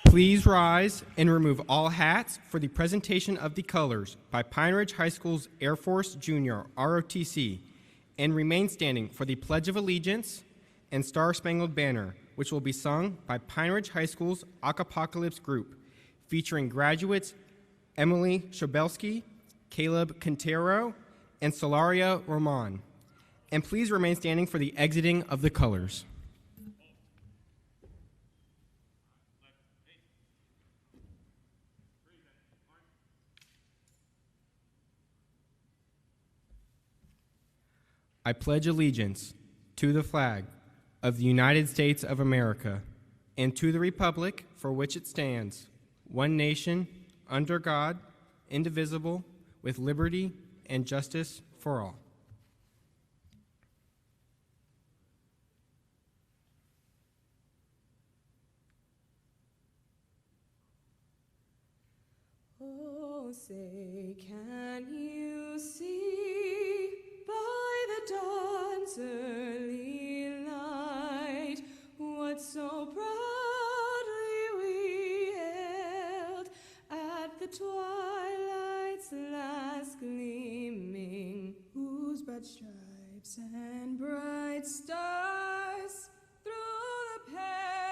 Please rise and remove all hats for the presentation of the colors by Pine Ridge High School's Air Force Junior, ROTC, and remain standing for the Pledge of Allegiance and Star-Spangled Banner, which will be sung by Pine Ridge High School's Acapocalypse Group, featuring graduates Emily Shabelsky, Caleb Quintero, and Solaria Roman. And please remain standing for the exiting of the colors. I pledge allegiance to the flag of the United States of America and to the republic for which it stands, one nation, under God, indivisible, with liberty and justice for all. Oh, say, can you see by the dawn's early light what so proudly we hailed at the twilight's last gleaming, whose broad stripes and bright stars through the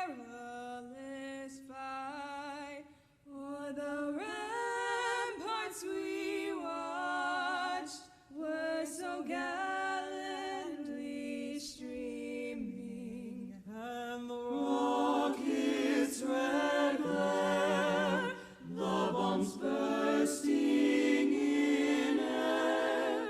perilous fight o'er the ramparts we watched were so gallantly streaming, and the rocket's red glare, the bombs bursting in air,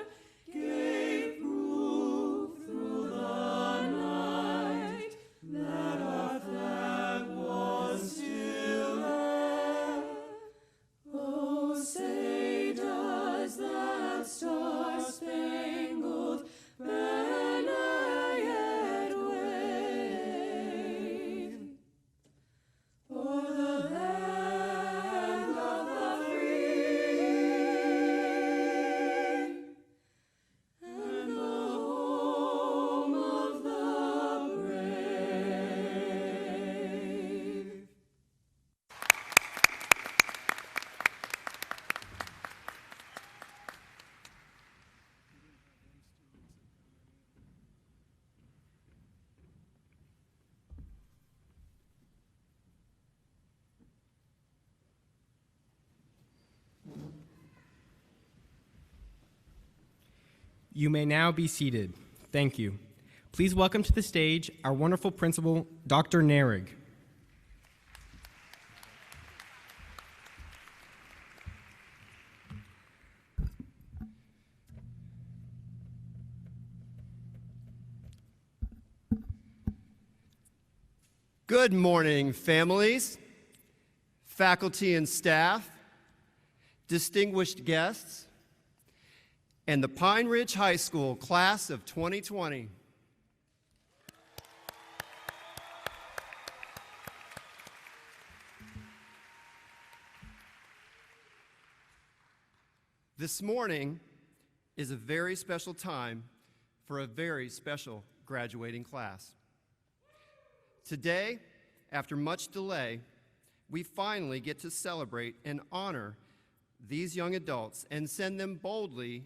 gave proof through the night that our flag was still there. Oh, say, does that star-spangled banner yet wave o'er the land of the free and the home of the brave? You may now be seated. Thank you. Please welcome to the stage our wonderful principal, Dr. Narig. Good morning, families, faculty and staff, distinguished guests, and the Pine Ridge High School class of 2020. This morning is a very special time for a very special graduating class. Today, after much delay, we finally get to celebrate and honor these young adults and send them boldly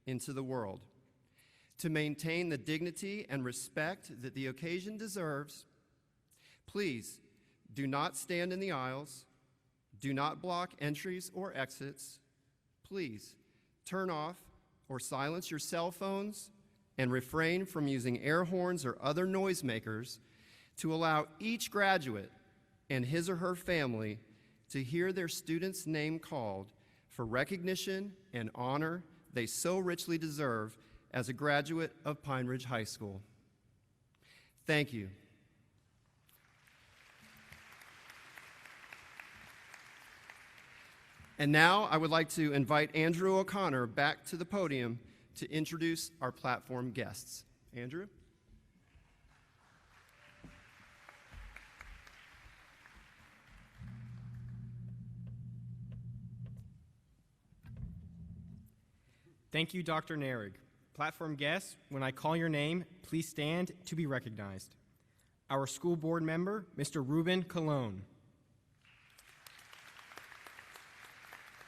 into the world. To maintain the dignity and respect that the occasion deserves, please do not stand in the aisles, do not block entries or exits. Please turn off or silence your cell phones and refrain from using air horns or other noisemakers to allow each graduate and his or her family to hear their student's name called for recognition and honor they so richly deserve as a graduate of Pine Ridge High School. Thank you. And now I would like to invite Andrew O'Connor back to the podium to introduce our platform guests. Andrew? Thank you, Dr. Narig. Platform guests, when I call your name, please stand to be recognized. Our school board member, Mr. Ruben Colon.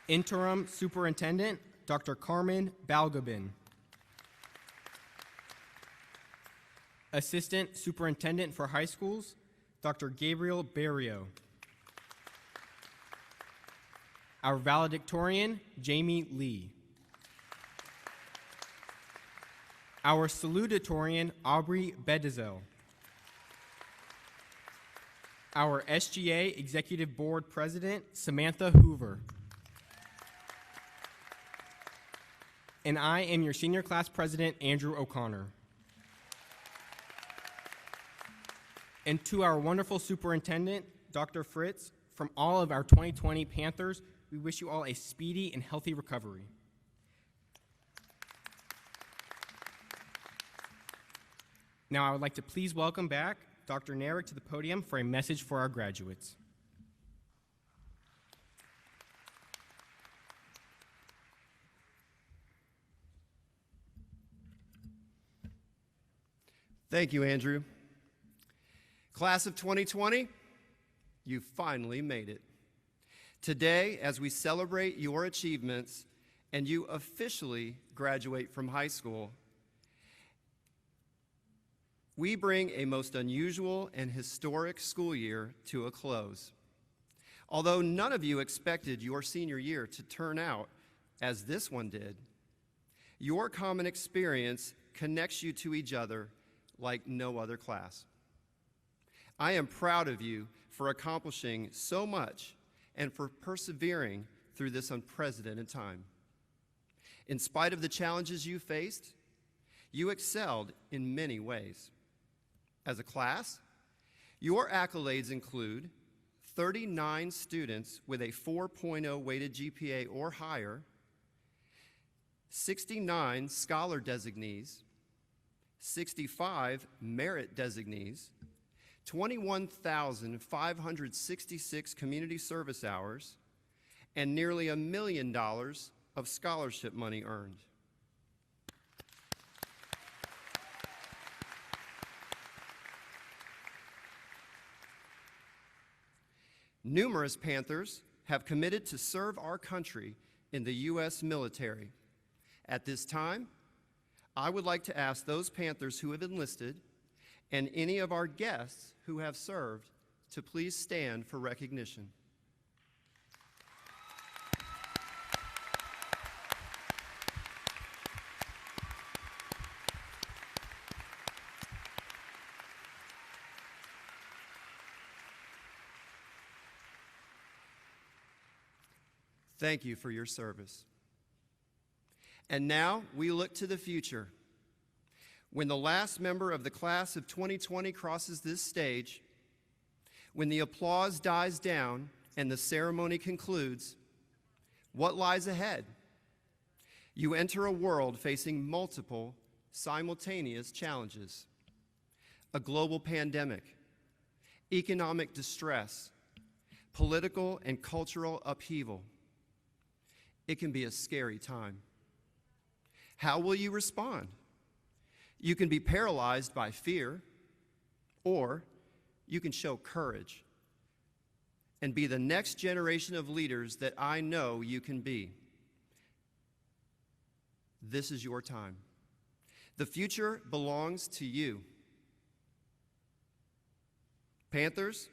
Interim Superintendent, Dr. Carmen Balgobin. Assistant Superintendent for High Schools, Dr. Gabriel Barrio. Our valedictorian, Jamie Lee. Our salutatorian, Aubrey Bedizel. Our SGA Executive Board President, Samantha Hoover. And I am your Senior Class President, Andrew O'Connor. And to our wonderful Superintendent, Dr. Fritz, from all of our 2020 Panthers, we wish you all a speedy and healthy recovery. Now I would like to please welcome back Dr. Narek to the podium for a message for our graduates. Thank you, Andrew. Class of 2020, you finally made it. Today, as we celebrate your achievements and you officially graduate from high school, we bring a most unusual and historic school year to a close. Although none of you expected your senior year to turn out as this one did, your common experience connects you to each other like no other class. I am proud of you for accomplishing so much and for persevering through this unprecedented time. In spite of the challenges you faced, you excelled in many ways. As a class, your accolades include 39 students with a 4.0 weighted GPA or higher, 69 scholar designees, 65 merit designees, 21,566 community service hours, and nearly $1 million of scholarship money earned. Numerous Panthers have committed to serve our country in the U.S. military. At this time, I would like to ask those Panthers who have enlisted and any of our guests who have served to please stand for recognition. Thank you for your service. And now we look to the future. When the last member of the class of 2020 crosses this stage, when the applause dies down and the ceremony concludes, what lies ahead? You enter a world facing multiple simultaneous challenges: a global pandemic, economic distress, political and cultural upheaval. It can be a scary time. How will you respond? You can be paralyzed by fear, or you can show courage and be the next generation of leaders that I know you can be. This is your time. The future belongs to you. Panthers,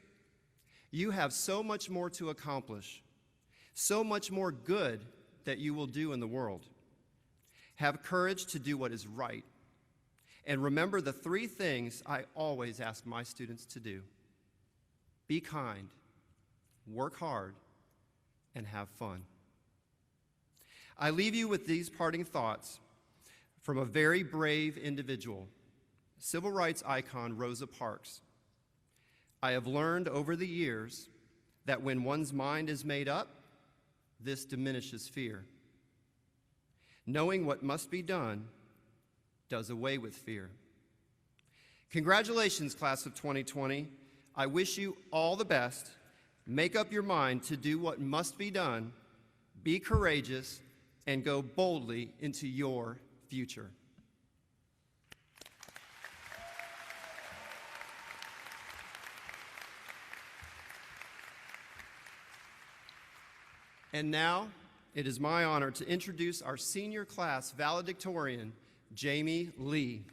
you have so much more to accomplish, so much more good that you will do in the world. Have courage to do what is right. And remember the 3 things I always ask my students to do: be kind, work hard, and have fun. I leave you with these parting thoughts from a very brave individual, civil rights icon Rosa Parks. I have learned over the years that when one's mind is made up, this diminishes fear. Knowing what must be done does away with fear. Congratulations, class of 2020. I wish you all the best. Make up your mind to do what must be done, be courageous, and go boldly into your future. And now, it is my honor to introduce our senior class valedictorian, Jamie Lee.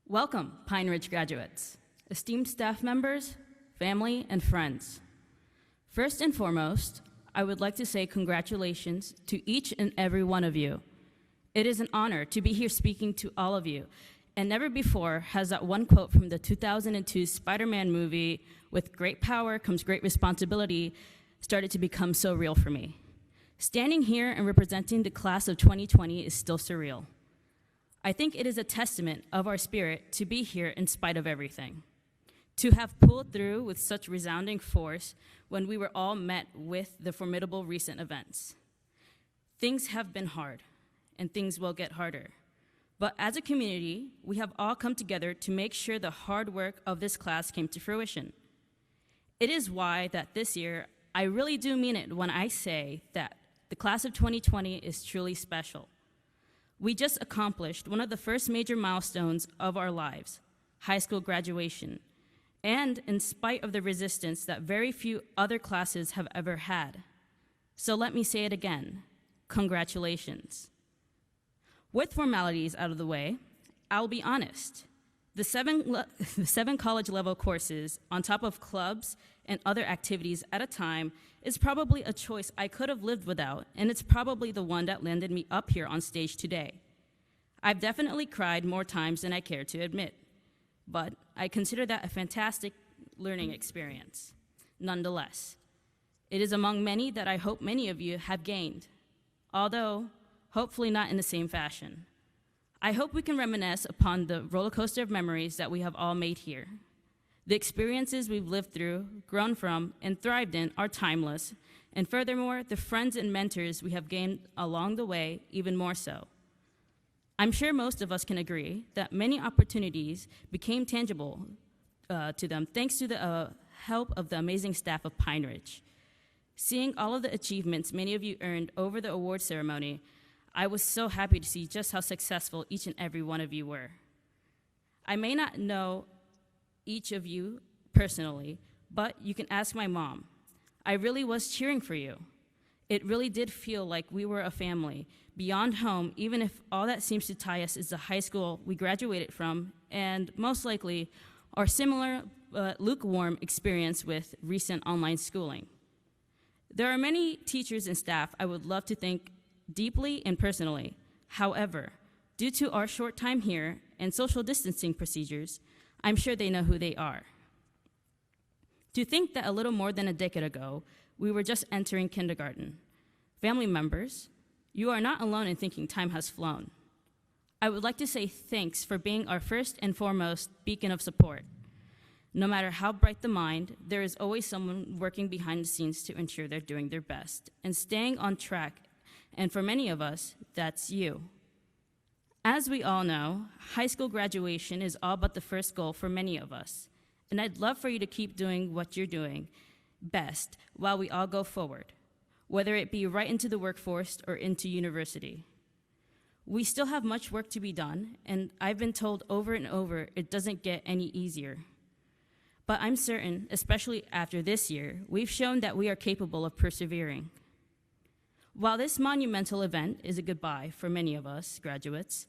Welcome, Pine Ridge graduates, esteemed staff members, family, and friends. First and foremost, I would like to say congratulations to each and every one of you. It is an honor to be here speaking to all of you, and never before has that one quote from the 2002 Spider-Man movie, "With great power comes great responsibility," started to become so real for me. Standing here and representing the class of 2020 is still surreal. I think it is a testament of our spirit to be here in spite of everything. To have pulled through with such resounding force when we were all met with the formidable recent events. Things have been hard, and things will get harder. But as a community, we have all come together to make sure the hard work of this class came to fruition. It is why that this year, I really do mean it when I say that the class of 2020 is truly special. We just accomplished one of the first major milestones of our lives, high school graduation, and in spite of the resistance that very few other classes have ever had. So let me say it again, congratulations. With formalities out of the way, I'll be honest. The seven college-level courses on top of clubs and other activities at a time is probably a choice I could have lived without, and it's probably the one that landed me up here on stage today. I've definitely cried more times than I care to admit, but I consider that a fantastic learning experience. Nonetheless, it is among many that I hope many of you have gained, although hopefully not in the same fashion. I hope we can reminisce upon the roller coaster of memories that we have all made here. The experiences we've lived through, grown from, and thrived in are timeless, and furthermore, the friends and mentors we have gained along the way even more so. I'm sure most of us can agree that many opportunities became tangible to them thanks to the help of the amazing staff of Pine Ridge. Seeing all of the achievements many of you earned over the award ceremony, I was so happy to see just how successful each and every one of you were. I may not know each of you personally, but you can ask my mom. I really was cheering for you. It really did feel like we were a family, beyond home, even if all that seems to tie us is the high school we graduated from, and most likely our similar lukewarm experience with recent online schooling. There are many teachers and staff I would love to thank deeply and personally. However, due to our short time here and social distancing procedures, I'm sure they know who they are. To think that a little more than a decade ago, we were just entering kindergarten. Family members, you are not alone in thinking time has flown. I would like to say thanks for being our first and foremost beacon of support. No matter how bright the mind, there is always someone working behind the scenes to ensure they're doing their best and staying on track. And for many of us, that's you. As we all know, high school graduation is all but the first goal for many of us. And I'd love for you to keep doing what you're doing best while we all go forward, whether it be right into the workforce or into university. We still have much work to be done, and I've been told over and over it doesn't get any easier. But I'm certain, especially after this year, we've shown that we are capable of persevering. While this monumental event is a goodbye for many of us graduates,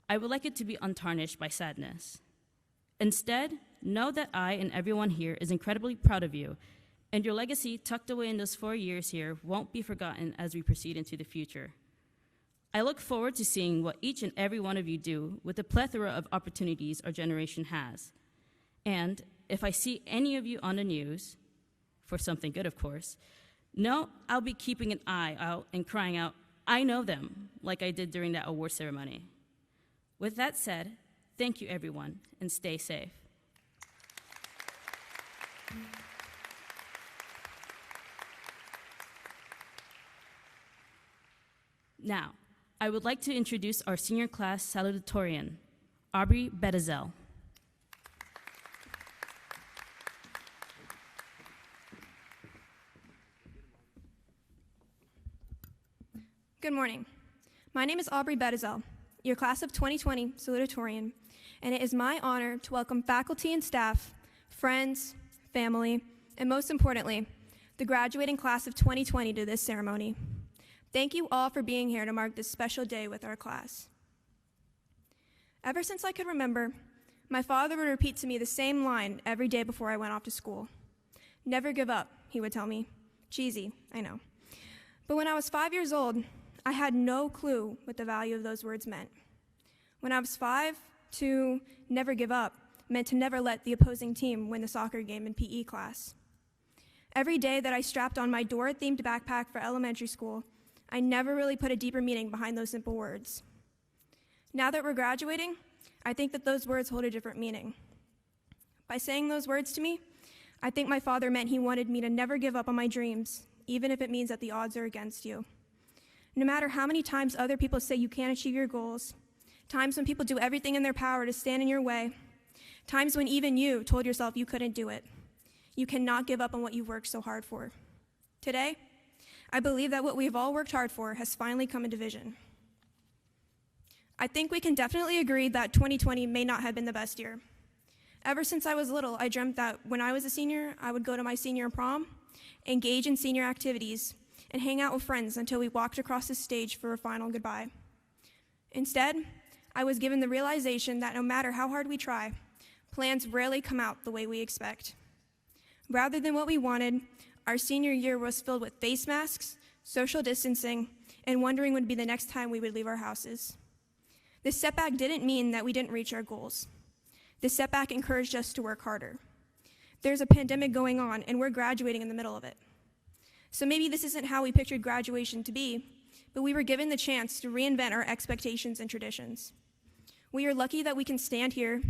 I would like it to be untarnished by sadness. Instead, know that I and everyone here is incredibly proud of you, and your legacy tucked away in those 4 years here won't be forgotten as we proceed into the future. I look forward to seeing what each and every one of you do with the plethora of opportunities our generation has. And if I see any of you on the news, for something good, of course, no, I'll be keeping an eye out and crying out, "I know them," like I did during that award ceremony. With that said, thank you, everyone, and stay safe. Now, I would like to introduce our senior class salutatorian, Aubrey Bedezel. Good morning. My name is Aubrey Bedezel, your class of 2020 salutatorian, and it is my honor to welcome faculty and staff, friends, family, and most importantly, the graduating class of 2020 to this ceremony. Thank you all for being here to mark this special day with our class. Ever since I could remember, my father would repeat to me the same line every day before I went off to school. "Never give up," he would tell me. Cheesy, I know. But when I was 5 years old, I had no clue what the value of those words meant. When I was 5, to never give up meant to never let the opposing team win the soccer game in PE class. Every day that I strapped on my Dora-themed backpack for elementary school, I never really put a deeper meaning behind those simple words. Now that we're graduating, I think that those words hold a different meaning. By saying those words to me, I think my father meant he wanted me to never give up on my dreams, even if it means that the odds are against you. No matter how many times other people say you can't achieve your goals, times when people do everything in their power to stand in your way, times when even you told yourself you couldn't do it, you cannot give up on what you've worked so hard for. Today, I believe that what we've all worked hard for has finally come into vision. I think we can definitely agree that 2020 may not have been the best year. Ever since I was little, I dreamt that when I was a senior, I would go to my senior prom, engage in senior activities, and hang out with friends until we walked across the stage for a final goodbye. Instead, I was given the realization that no matter how hard we try, plans rarely come out the way we expect. Rather than what we wanted, our senior year was filled with face masks, social distancing, and wondering when would be the next time we would leave our houses. This setback didn't mean that we didn't reach our goals. This setback encouraged us to work harder. There's a pandemic going on, and we're graduating in the middle of it. So maybe this isn't how we pictured graduation to be, but we were given the chance to reinvent our expectations and traditions. We are lucky that we can stand here,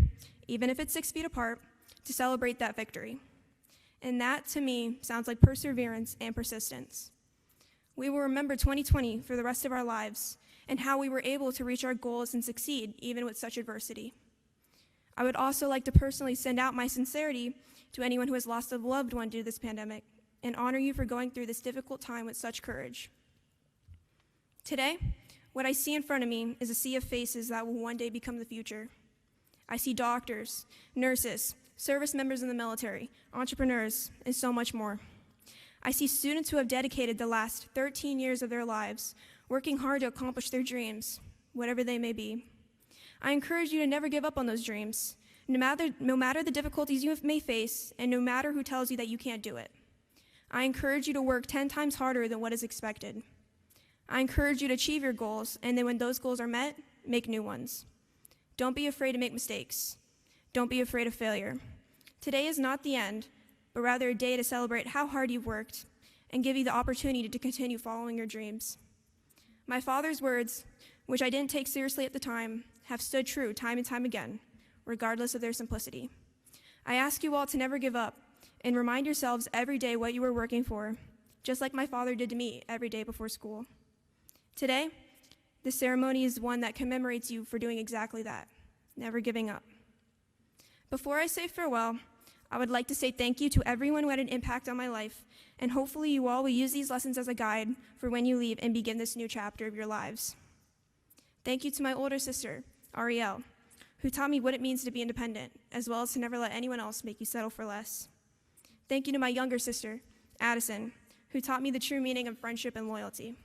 even if it's 6 feet apart, to celebrate that victory. And that, to me, sounds like perseverance and persistence. We will remember 2020 for the rest of our lives and how we were able to reach our goals and succeed even with such adversity. I would also like to personally send out my sincerity to anyone who has lost a loved one due to this pandemic and honor you for going through this difficult time with such courage. Today, what I see in front of me is a sea of faces that will one day become the future. I see doctors, nurses, service members in the military, entrepreneurs, and so much more. I see students who have dedicated the last 13 years of their lives working hard to accomplish their dreams, whatever they may be. I encourage you to never give up on those dreams, no matter the difficulties you may face, and no matter who tells you that you can't do it. I encourage you to work 10 times harder than what is expected. I encourage you to achieve your goals, and then when those goals are met, make new ones. Don't be afraid to make mistakes. Don't be afraid of failure. Today is not the end, but rather a day to celebrate how hard you've worked and give you the opportunity to continue following your dreams. My father's words, which I didn't take seriously at the time, have stood true time and time again, regardless of their simplicity. I ask you all to never give up and remind yourselves every day what you were working for, just like my father did to me every day before school. Today, this ceremony is one that commemorates you for doing exactly that, never giving up. Before I say farewell, I would like to say thank you to everyone who had an impact on my life, and hopefully you all will use these lessons as a guide for when you leave and begin this new chapter of your lives. Thank you to my older sister, Ariel, who taught me what it means to be independent, as well as to never let anyone else make you settle for less. Thank you to my younger sister, Addison, who taught me the true meaning of friendship and loyalty.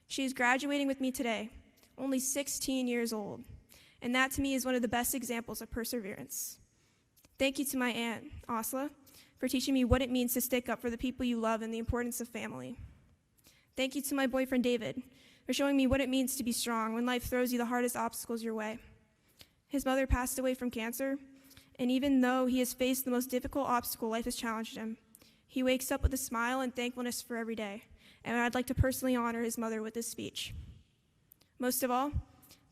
She is graduating with me today, only 16 years old, and that to me is one of the best examples of perseverance. Thank you to my aunt, Asla, for teaching me what it means to stick up for the people you love and the importance of family. Thank you to my boyfriend, David, for showing me what it means to be strong when life throws you the hardest obstacles your way. His mother passed away from cancer, and even though he has faced the most difficult obstacle life has challenged him, he wakes up with a smile and thankfulness for every day, and I'd like to personally honor his mother with this speech. Most of all,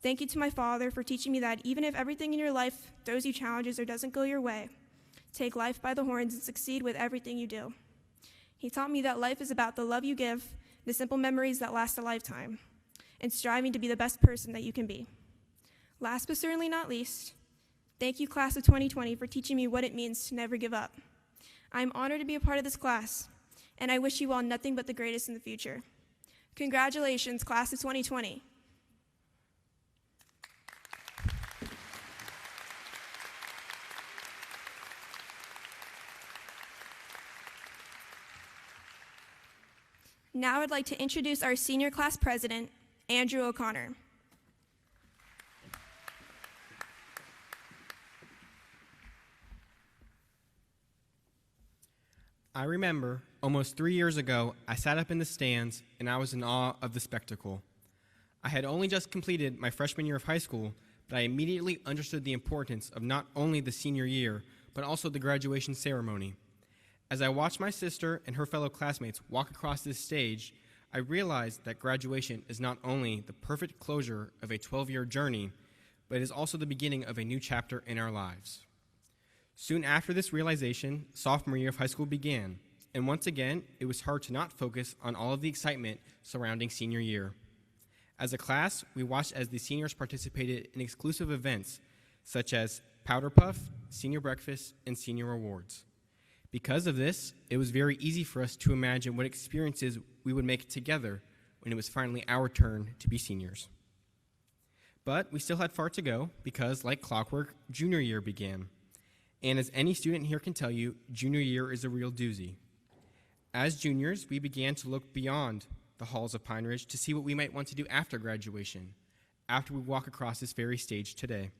thank you to my father for teaching me that even if everything in your life throws you challenges or doesn't go your way, take life by the horns and succeed with everything you do. He taught me that life is about the love you give, the simple memories that last a lifetime, and striving to be the best person that you can be. Last but certainly not least, thank you, class of 2020, for teaching me what it means to never give up. I'm honored to be a part of this class, and I wish you all nothing but the greatest in the future. Congratulations, class of 2020. Now I'd like to introduce our senior class president, Andrew O'Connor. I remember almost 3 years ago, I sat up in the stands and I was in awe of the spectacle. I had only just completed my freshman year of high school, but I immediately understood the importance of not only the senior year, but also the graduation ceremony. As I watched my sister and her fellow classmates walk across this stage, I realized that graduation is not only the perfect closure of a 12-year journey, but it is also the beginning of a new chapter in our lives. Soon after this realization, sophomore year of high school began, and once again, it was hard to not focus on all of the excitement surrounding senior year. As a class, we watched as the seniors participated in exclusive events such as Powder Puff, Senior Breakfast, and Senior Awards. Because of this, it was very easy for us to imagine what experiences we would make together when it was finally our turn to be seniors. But we still had far to go because, like clockwork, junior year began. And as any student here can tell you, junior year is a real doozy. As juniors, we began to look beyond the halls of Pine Ridge to see what we might want to do after graduation, after we walk across this very stage today.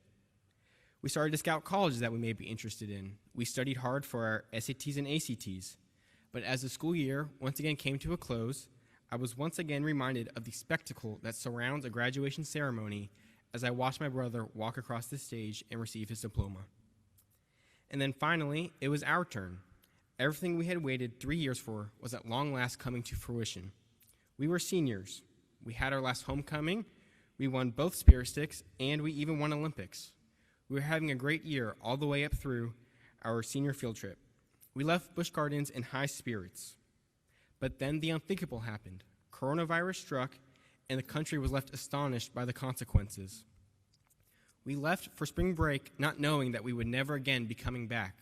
We started to scout colleges that we may be interested in. We studied hard for our SATs and ACTs. But as the school year once again came to a close, I was once again reminded of the spectacle that surrounds a graduation ceremony as I watched my brother walk across the stage and receive his diploma. And then finally, it was our turn. Everything we had waited 3 years for was at long last coming to fruition. We were seniors. We had our last homecoming, we won both Spirit Sticks, and we even won Olympics. We were having a great year all the way up through our senior field trip. We left Busch Gardens in high spirits. But then the unthinkable happened. Coronavirus struck, and the country was left astonished by the consequences. We left for spring break not knowing that we would never again be coming back.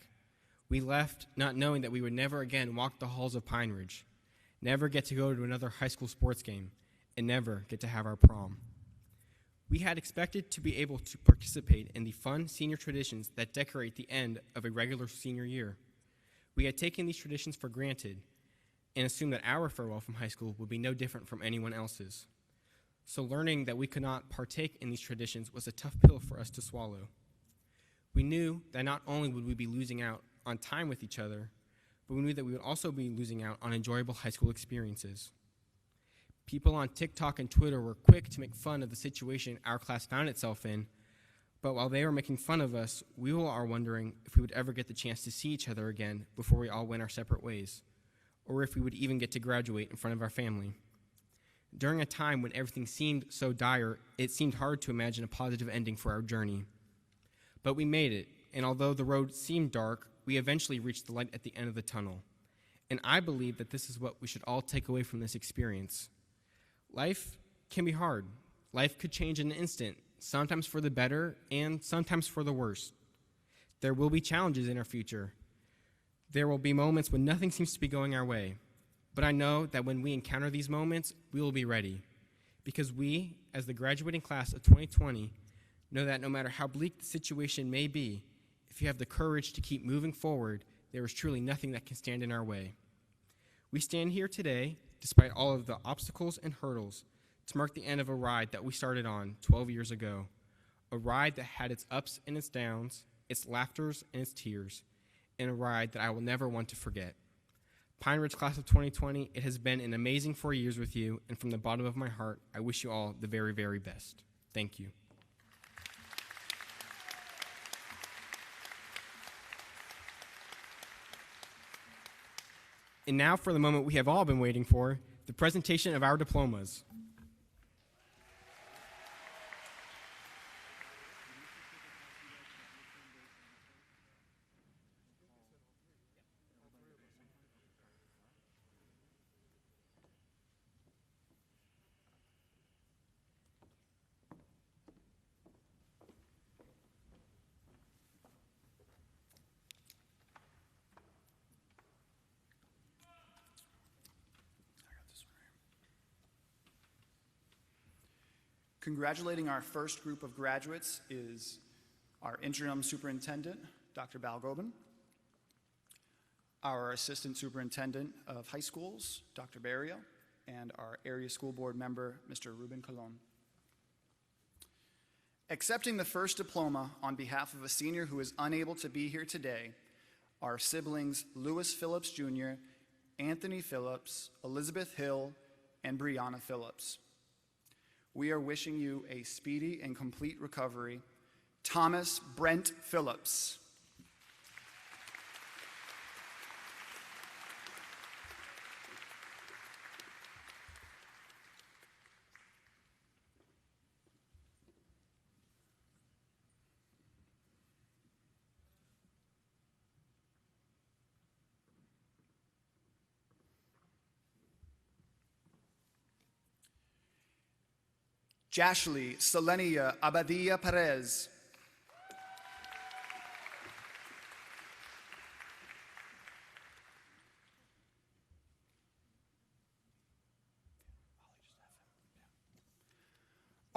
We left not knowing that we would never again walk the halls of Pine Ridge, never get to go to another high school sports game, and never get to have our prom. We had expected to be able to participate in the fun senior traditions that decorate the end of a regular senior year. We had taken these traditions for granted and assumed that our farewell from high school would be no different from anyone else's. So learning that we could not partake in these traditions was a tough pill for us to swallow. We knew that not only would we be losing out on time with each other, but we knew that we would also be losing out on enjoyable high school experiences. People on TikTok and Twitter were quick to make fun of the situation our class found itself in, but while they were making fun of us, we all are wondering if we would ever get the chance to see each other again before we all went our separate ways, or if we would even get to graduate in front of our family. During a time when everything seemed so dire, it seemed hard to imagine a positive ending for our journey. But we made it, and although the road seemed dark, we eventually reached the light at the end of the tunnel. And I believe that this is what we should all take away from this experience. Life can be hard. Life could change in an instant, sometimes for the better and sometimes for the worse. There will be challenges in our future. There will be moments when nothing seems to be going our way. But I know that when we encounter these moments, we will be ready. Because we, as the graduating class of 2020, know that no matter how bleak the situation may be, if you have the courage to keep moving forward, there is truly nothing that can stand in our way. We stand here today, despite all of the obstacles and hurdles, to mark the end of a ride that we started on 12 years ago. A ride that had its ups and its downs, its laughters and its tears, and a ride that I will never want to forget. Pine Ridge Class of 2020, it has been an amazing 4 years with you, and from the bottom of my heart, I wish you all the very, very best. Thank you. And now for the moment we have all been waiting for, the presentation of our diplomas. Congratulating our first group of graduates is our interim superintendent, Dr. Balgobin, our assistant superintendent of high schools, Dr. Barrio, and our area school board member, Mr. Ruben Colon. Accepting the first diploma on behalf of a senior who is unable to be here today are siblings Lewis Phillips Jr., Anthony Phillips, Elizabeth Hill, and Brianna Phillips. We are wishing you a speedy and complete recovery. Thomas Brent Phillips. Jashli Selenia Abadia Perez.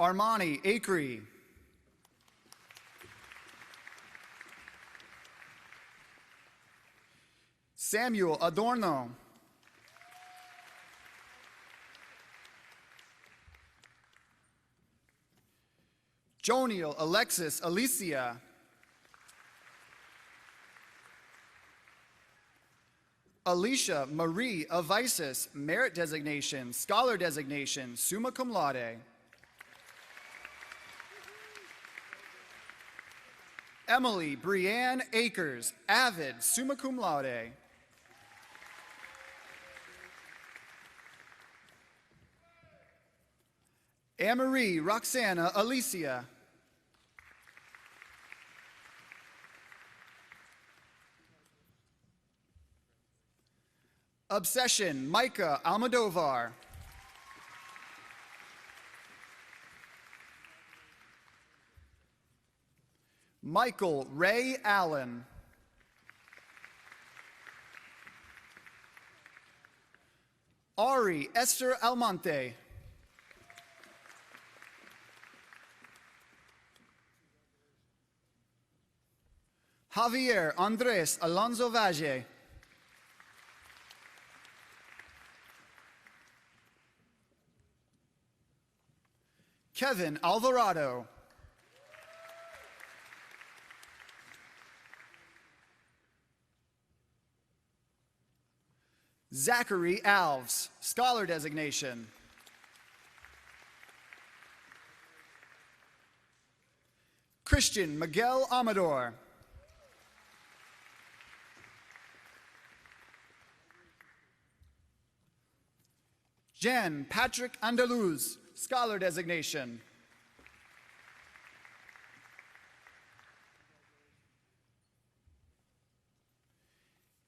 Armani Acri. Samuel Adorno. Joniel Alexis Alicia. Alicia Marie Avisis, Merit Designation, Scholar Designation, Summa Cum Laude. Emily Brianne Akers, Avid, Summa Cum Laude. Anne-Marie Roxana Alicia. Obsession Micah Almodovar. Michael Ray Allen. Ari Esther Almonte. Javier Andres Alonso Valle. Kevin Alvarado. Zachary Alves, Scholar Designation. Christian Miguel Amador. Jen Patrick Andaluz, Scholar Designation.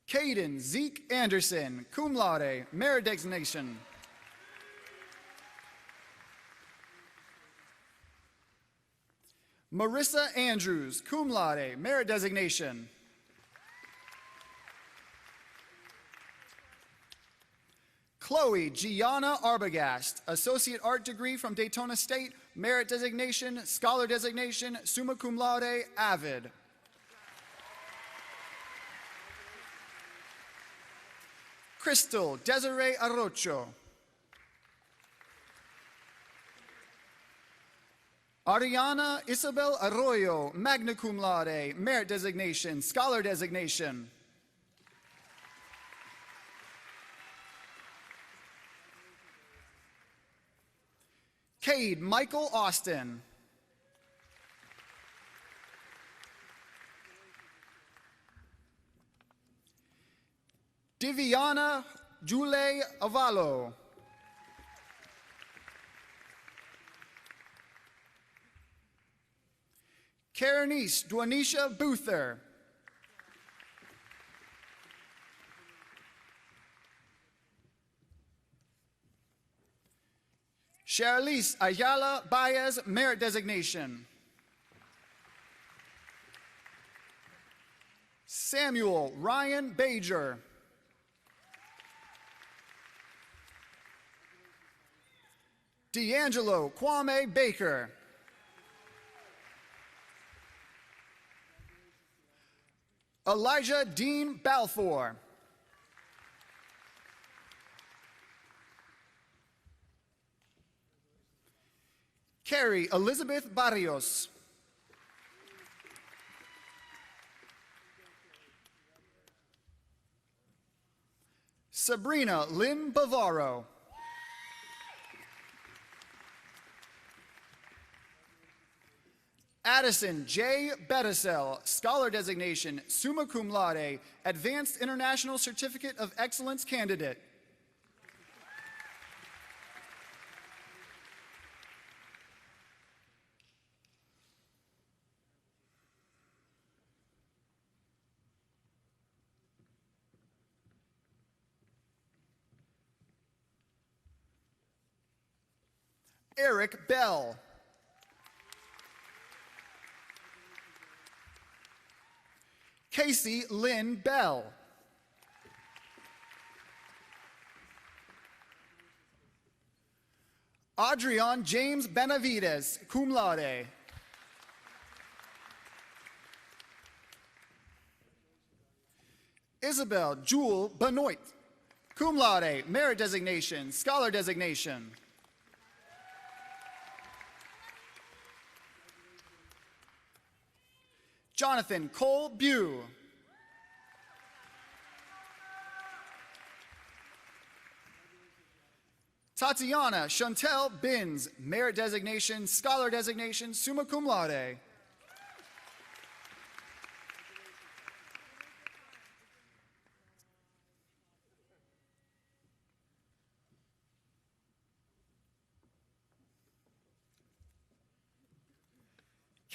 Caden Zeke Anderson, Cum Laude, Merit Designation. Marissa Andrews, Cum Laude, Merit Designation. Chloe Gianna Arbogast, Associate Art Degree from Daytona State, Merit Designation, Scholar Designation, Summa Cum Laude, Avid. Crystal Desiree Arrocho. Ariana Isabel Arroyo, Magna Cum Laude, Merit Designation, Scholar Designation. Cade Michael Austin. Diviana Jule Avalo. Karenice Duanisha Boother. Charlize Ayala Baez, Merit Designation. Samuel Ryan Bajer. D'Angelo Kwame Baker. Elijah Dean Balfour. Carrie Elizabeth Barrios. Sabrina Lynn Bavaro. Addison J. Bettisell, Scholar Designation, Summa Cum Laude, Advanced International Certificate of Excellence candidate. Eric Bell. Casey Lynn Bell. Adrian James Benavides, cum laude. Isabel Jewel Benoit, cum laude, merit designation, scholar designation. Jonathan Cole Bew. Tatiana Chantel Binns, merit designation, scholar designation, summa cum laude.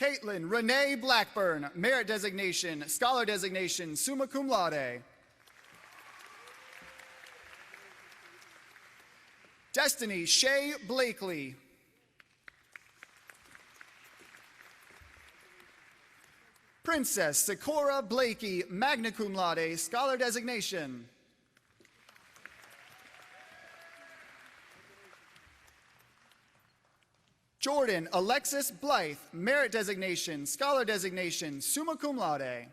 Caitlin Renee Blackburn, merit designation, scholar designation, summa cum laude. Destiny Shay Blakely. Princess Sakura Blakey, magna cum laude, scholar designation. Jordan Alexis Blythe, merit designation, scholar designation, summa cum laude.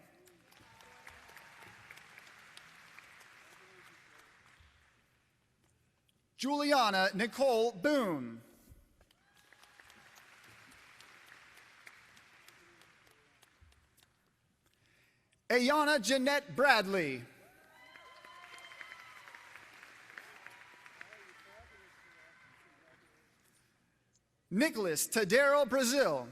Juliana Nicole Boone. Ayana Jeanette Bradley. Nicholas Tadero Brazil.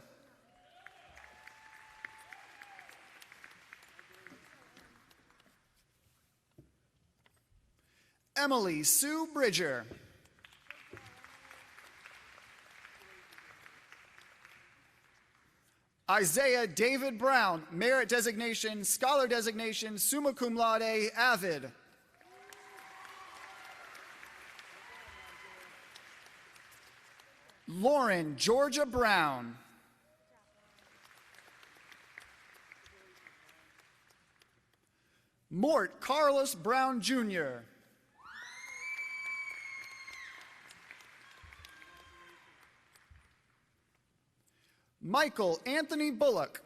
Emily Sue Bridger. Isaiah David Brown, merit designation, scholar designation, summa cum laude, avid. Lauren Georgia Brown. Mort Carlos Brown Jr. Michael Anthony Bullock.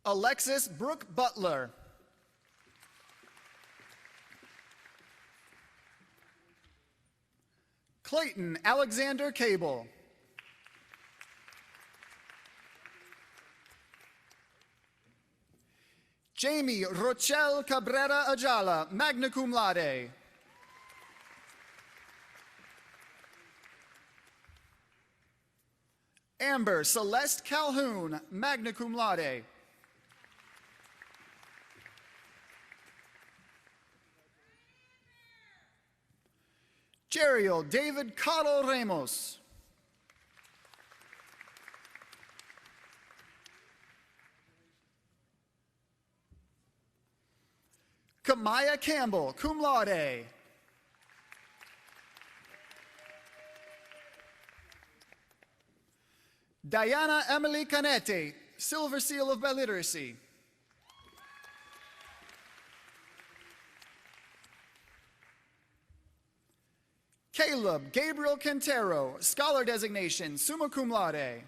Alexis Brooke Butler. Clayton Alexander Cable. Jamie Rochelle Cabrera Ajala, magna cum laude. Amber Celeste Calhoun, magna cum laude. Jeriel David Caro Ramos. Kamaya Campbell, cum laude. Diana Emily Canete, Silver Seal of Biliteracy. Caleb Gabriel Quintero, scholar designation, summa cum laude.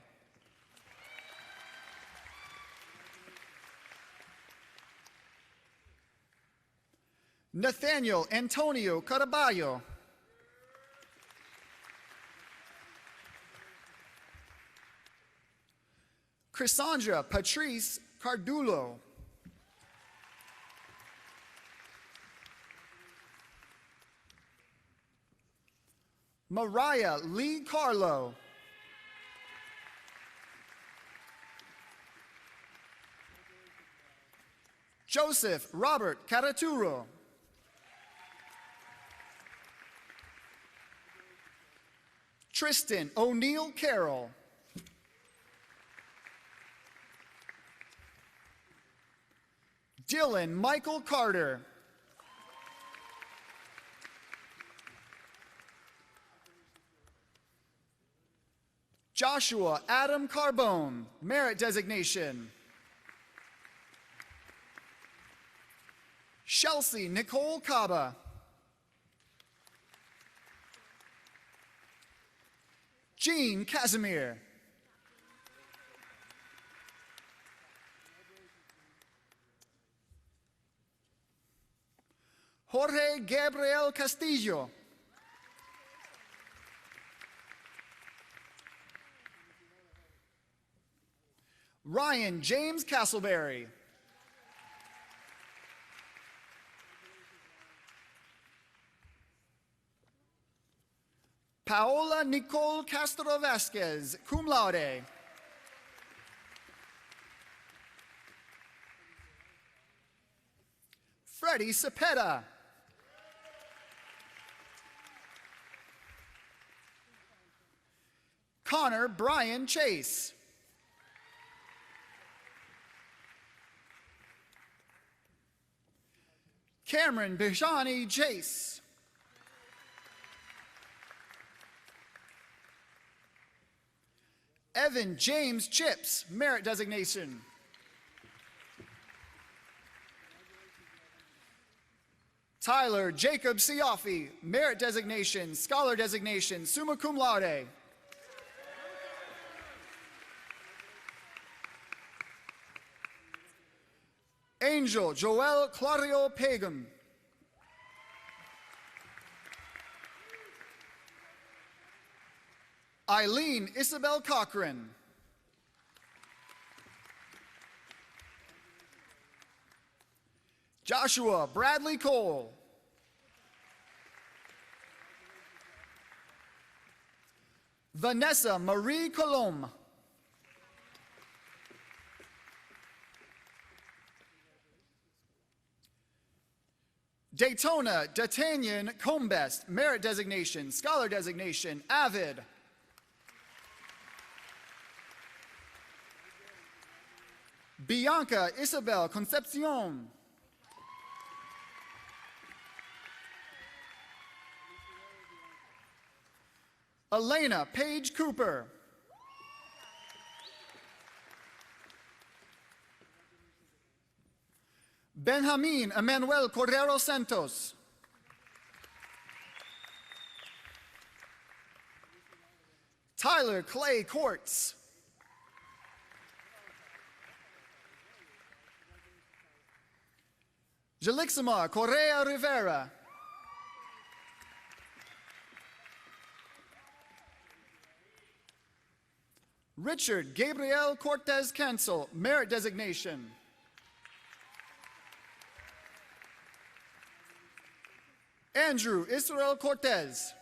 Nathaniel Antonio Caraballo. Chrisandra Patrice Cardulo. Mariah Lee Carlo. Joseph Robert Caraturo. Tristan O'Neill Carroll. Dylan Michael Carter. Joshua Adam Carbone, merit designation. Chelsea Nicole Caba. Jean Casimir. Jorge Gabriel Castillo. Ryan James Castleberry. Paola Nicole Castro Vasquez, cum laude. Freddie Cepeda. Connor Brian Chase. Cameron Bijani Chase. Evan James Chips, merit designation. Tyler Jacob Siafi, merit designation, scholar designation, summa cum laude. Angel Joel Claudio Pagan. Eileen Isabel Cochran. Joshua Bradley Cole. Vanessa Marie Colombe. Daytona D'Artagnan Combest, merit designation, scholar designation, avid. Bianca Isabel Concepcion. Elena Paige Cooper. Benjamin Emmanuel Cordero Santos. Tyler Clay Courts. Jelixima Correa Rivera. Richard Gabriel Cortez Cancel, merit designation. Andrew Israel Cortez.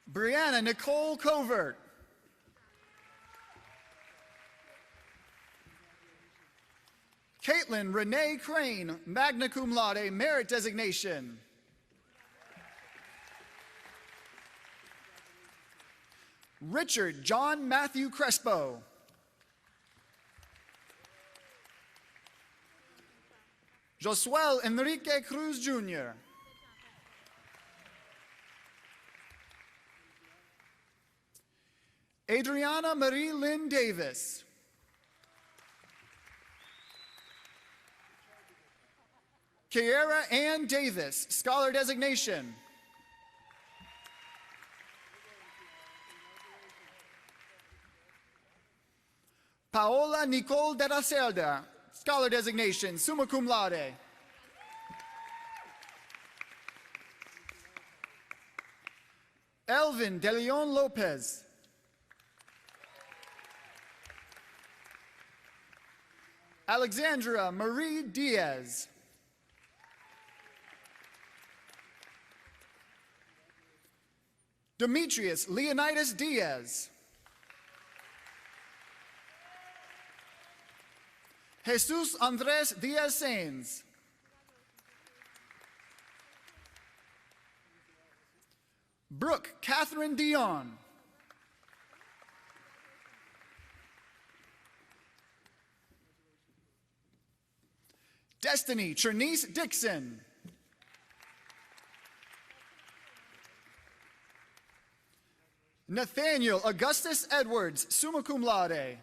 Brianna Nicole Covert. Caitlin Renee Crane, magna cum laude, merit designation. Richard John Matthew Crespo. Josuel Enrique Cruz Jr. Adriana Marie Lynn Davis. Kiera Ann Davis, scholar designation. Paola Nicole de la Cerda, scholar designation, summa cum laude. Elvin de Leon Lopez. Alexandra Marie Diaz. Demetrius Leonidas Diaz. Jesus Andres Diaz Sainz. Brooke Catherine Dion. Destiny Trinice Dixon. Nathaniel Augustus Edwards, summa cum laude.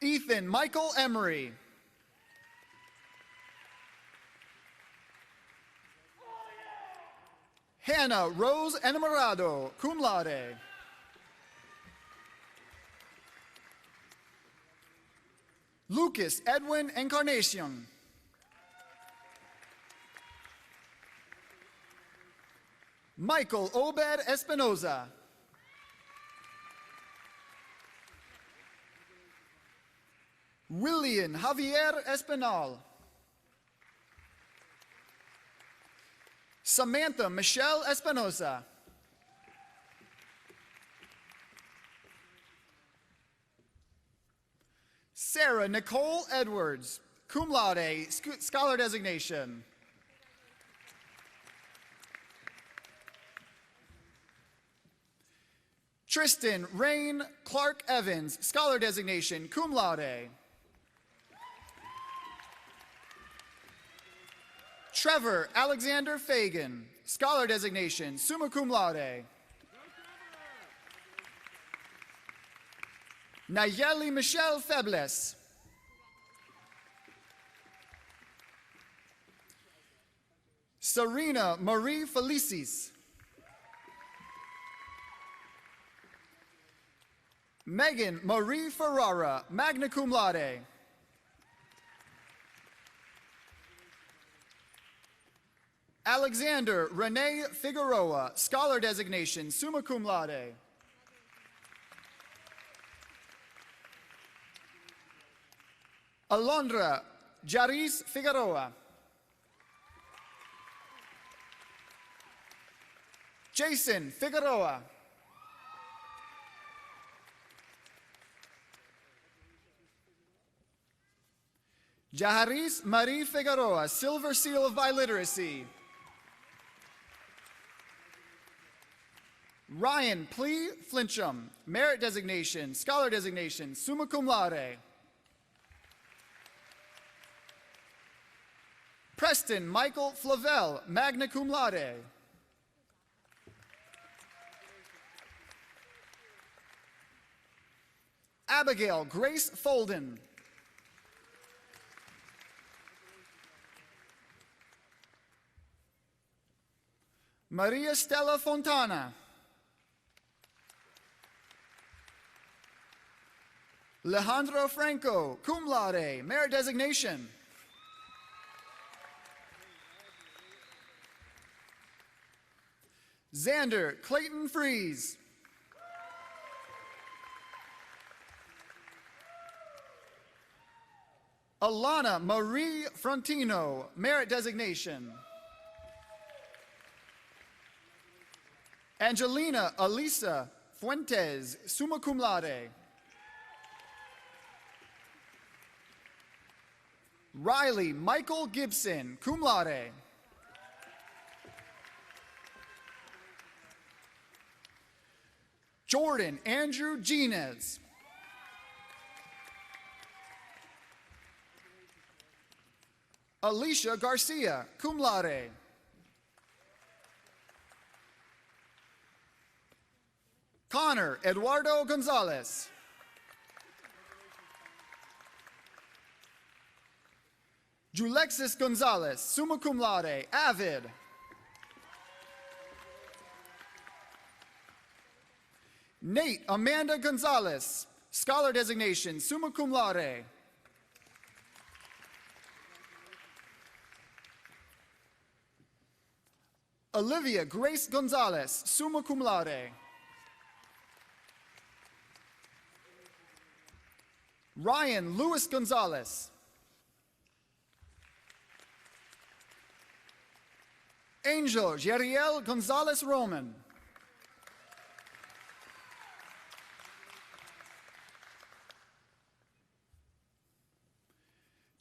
Ethan Michael Emery. Hannah Rose Enamorado, cum laude. Lucas Edwin Encarnacion. Michael Obed Espinoza. William Javier Espinal. Samantha Michelle Espinosa. Sarah Nicole Edwards, cum laude, scholar designation. Tristan Rain Clark Evans, scholar designation, cum laude. Trevor Alexander Fagan, scholar designation, summa cum laude. Nayeli Michelle Febles. Serena Marie Felicis. Megan Marie Ferrara, magna cum laude. Alexander Rene Figueroa, scholar designation, summa cum laude. Alondra Jaris Figueroa. Jason Figueroa. Jaharis Marie Figueroa, Silver Seal of Biliteracy. Ryan Plea Flincham, merit designation, scholar designation, summa cum laude. Preston Michael Flavel, magna cum laude. Abigail Grace Folden. Maria Stella Fontana. Alejandro Franco, cum laude, merit designation. Xander Clayton Freeze. Alana Marie Frontino, merit designation. Angelina Alisa Fuentes, summa cum laude. Riley Michael Gibson, cum laude. Jordan Andrew Ginez. Alicia Garcia, cum laude. Connor Eduardo Gonzalez. Julexis Gonzalez, summa cum laude, avid. Nate Amanda Gonzalez, scholar designation, summa cum laude. Olivia Grace Gonzalez, summa cum laude. Ryan Louis Gonzalez. Angel Jeriel Gonzalez Roman.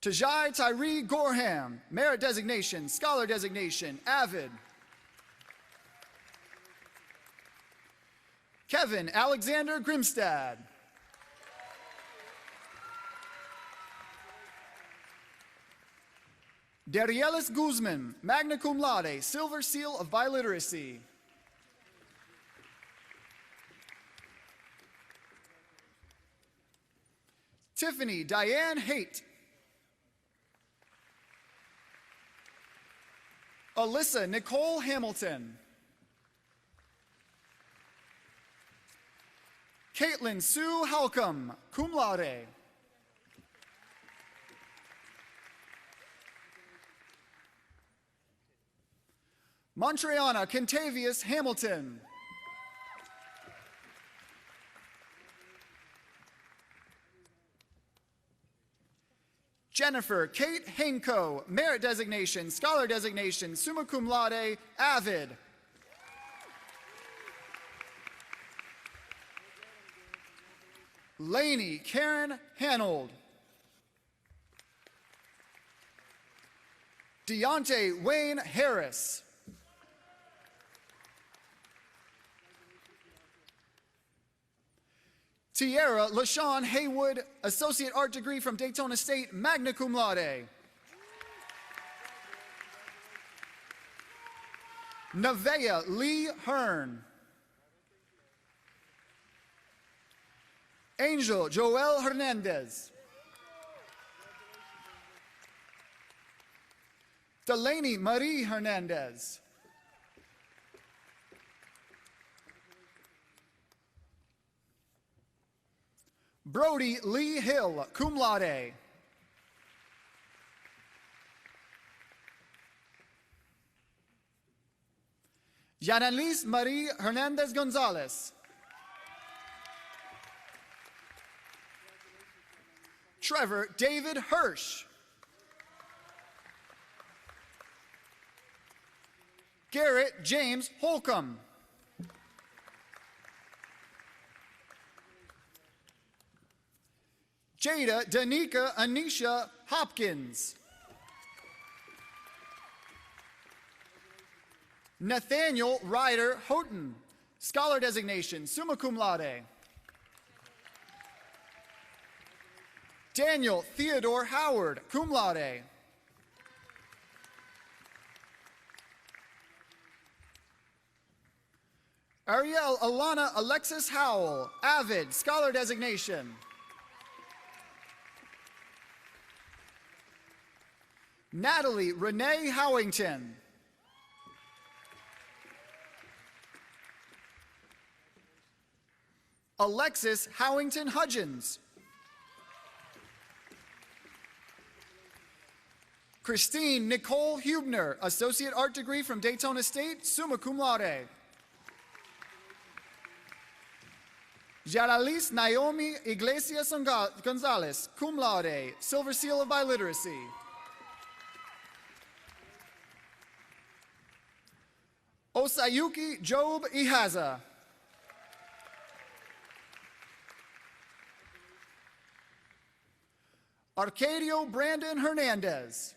Tajai Tyree Gorham, merit designation, scholar designation, avid. Kevin Alexander Grimstad. Darielis Guzman, magna cum laude, silver seal of biliteracy. Tiffany Diane Haight. Alyssa Nicole Hamilton. Caitlin Sue Halcomb, cum laude. Montreana Kentavious Hamilton. Jennifer Kate Hanko, merit designation, scholar designation, summa cum laude, avid. Lainey Karen Hanold. Deontay Wayne Harris. Tierra LaShawn Haywood, associate art degree from Daytona State, magna cum laude. Nevaeh Lee Hearn. Angel Joel Hernandez. Delaney Marie Hernandez. Brody Lee Hill, cum laude. Yanalis Marie Hernandez Gonzalez. Trevor David Hirsch. Garrett James Holcomb. Jada Danica Anisha Hopkins. Nathaniel Ryder Houghton, scholar designation, summa cum laude. Daniel Theodore Howard, cum laude. Ariel Alana Alexis Howell, avid, scholar designation. Natalie Renee Howington. Alexis Howington Hudgens. Christine Nicole Hubner, associate art degree from Daytona State, summa cum laude. Jaralis Naomi Iglesias Gonzalez, cum laude, silver seal of biliteracy. Osayuki Job Ihaza. Arcadio Brandon Hernandez.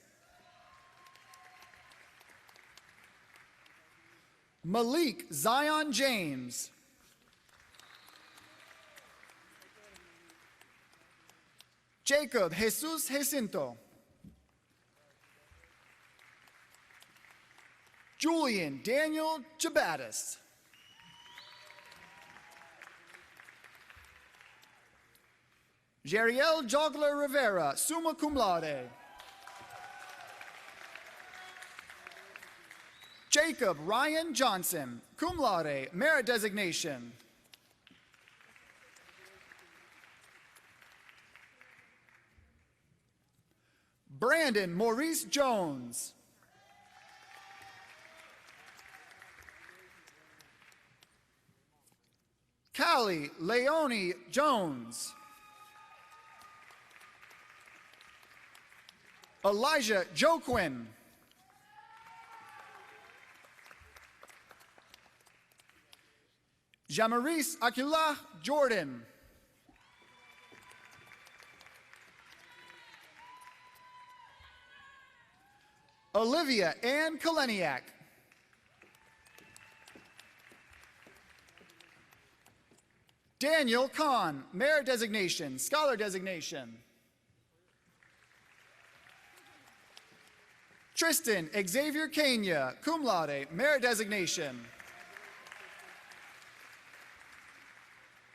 Malik Zion James. Jacob Jesus Jacinto. Julian Daniel Jabatis. Jeriel Jogler Rivera, summa cum laude. Jacob Ryan Johnson, cum laude, merit designation. Brandon Maurice Jones. Callie Leonie Jones. Elijah Joquin. Jamaris Aquilah Jordan. Olivia Ann Kaleniak. Daniel Kahn, merit designation, scholar designation. Tristan Xavier Kenya, cum laude, merit designation.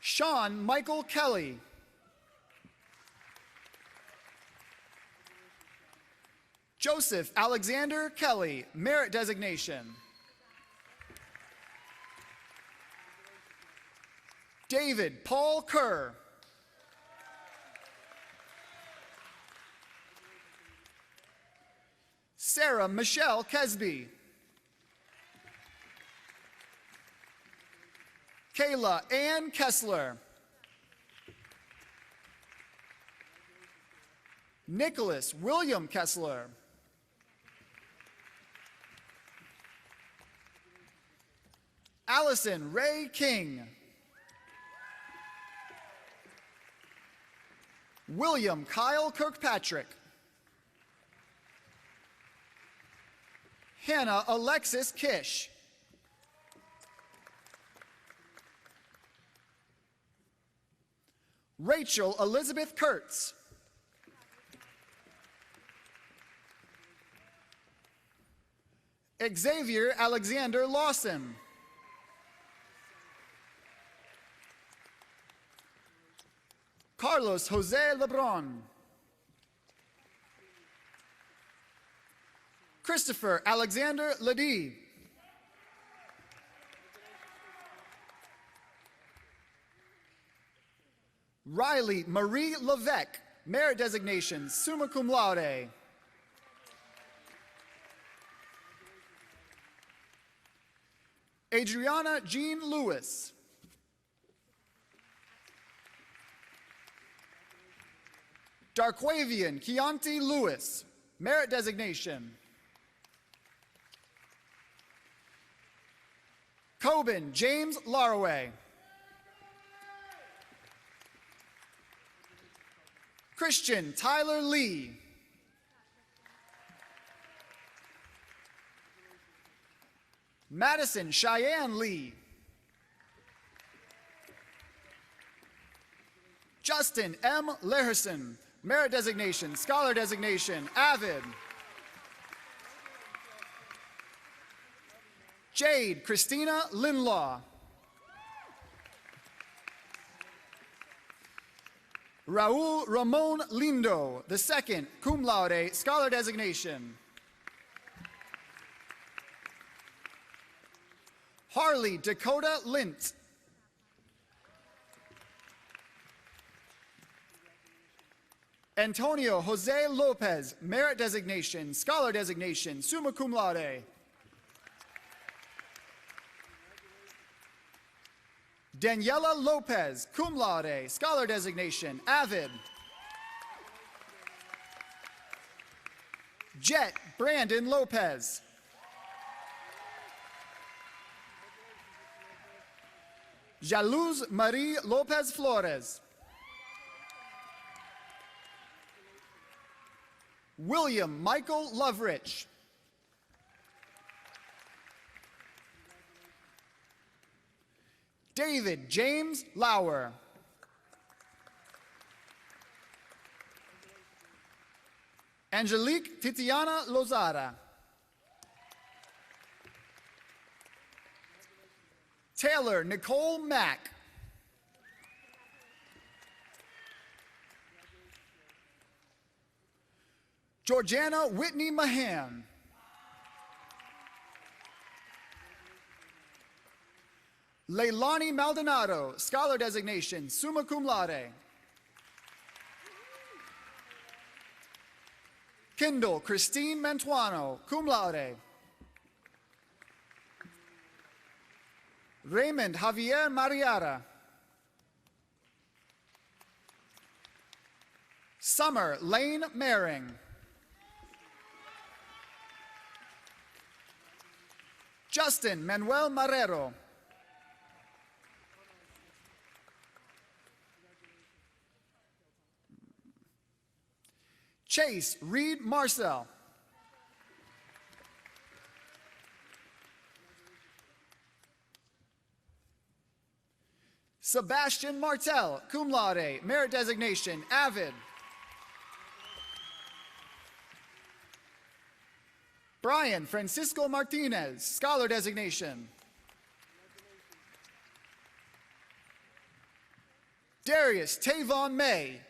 Sean Michael Kelly. Joseph Alexander Kelly, merit designation. David Paul Kerr. Sarah Michelle Kesby. Kayla Ann Kessler. Nicholas William Kessler. Allison Ray King. William Kyle Kirkpatrick. Hannah Alexis Kish. Rachel Elizabeth Kurtz. Xavier Alexander Lawson. Carlos Jose Lebron. Christopher Alexander Ledee. Riley Marie Levesque, merit designation, summa cum laude. Adriana Jean Lewis. Darquavian Keontae Lewis, merit designation. Coben James Laraway. Christian Tyler Lee. Madison Cheyenne Lee. Justin M. Leherson, merit designation, scholar designation, avid. Jade Christina Linlaw. Raul Ramon Lindo, the second, cum laude, scholar designation. Harley Dakota Lint. Antonio Jose Lopez, merit designation, scholar designation, summa cum laude. Daniela Lopez, cum laude, scholar designation, avid. Jet Brandon Lopez. Jaluz Marie Lopez Flores. William Michael Lovrich. David James Lauer. Angelique Titiana Lozada. Taylor Nicole Mack. Georgiana Whitney Mahan. Leilani Maldonado, scholar designation, summa cum laude. Kindle Christine Mantuano, cum laude. Raymond Javier Mariara. Summer Lane Maring. Justin Manuel Marrero. Chase Reed Marcel. Sebastian Martel, cum laude, merit designation, avid. Brian Francisco Martinez, scholar designation. Darius Tavon May.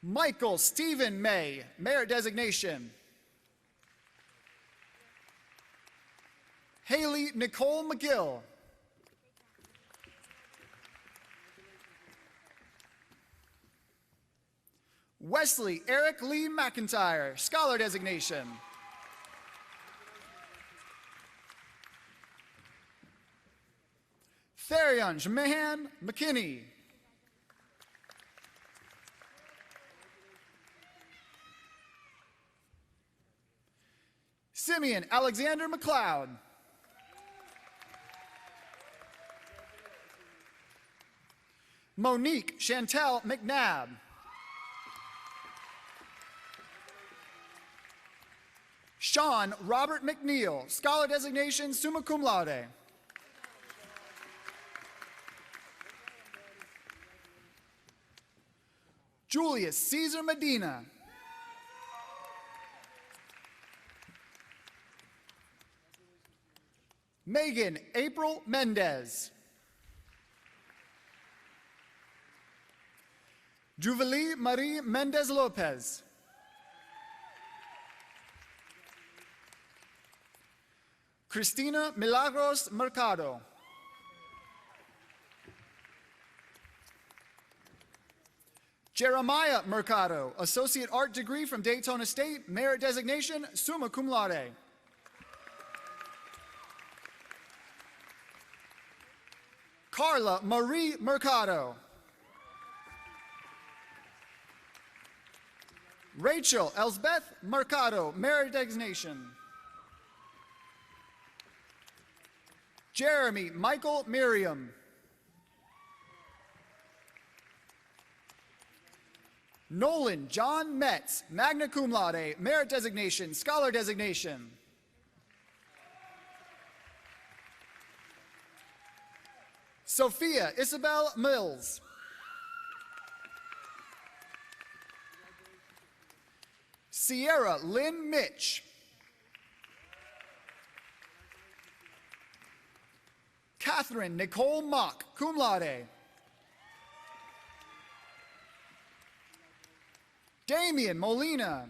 Michael Stephen May, merit designation. Haley Nicole McGill. Wesley Eric Lee McIntyre, scholar designation. Therion Mahan McKinney. Simeon Alexander McLeod. Monique Chantel McNabb. Sean Robert McNeil, scholar designation, summa cum laude. Julius Caesar Medina. Megan April Mendez. Jubilee Marie Mendez Lopez. Cristina Milagros Mercado. Jeremiah Mercado, Associate Art degree from Daytona State, merit designation, summa cum laude. Carla Marie Mercado. Rachel Elsbeth Mercado, merit designation. Jeremy Michael Miriam. Nolan John Metz, magna cum laude, merit designation, scholar designation. Sophia Isabel Mills. Sierra Lynn Mitch. Catherine Nicole Mock, cum laude. Damian Molina.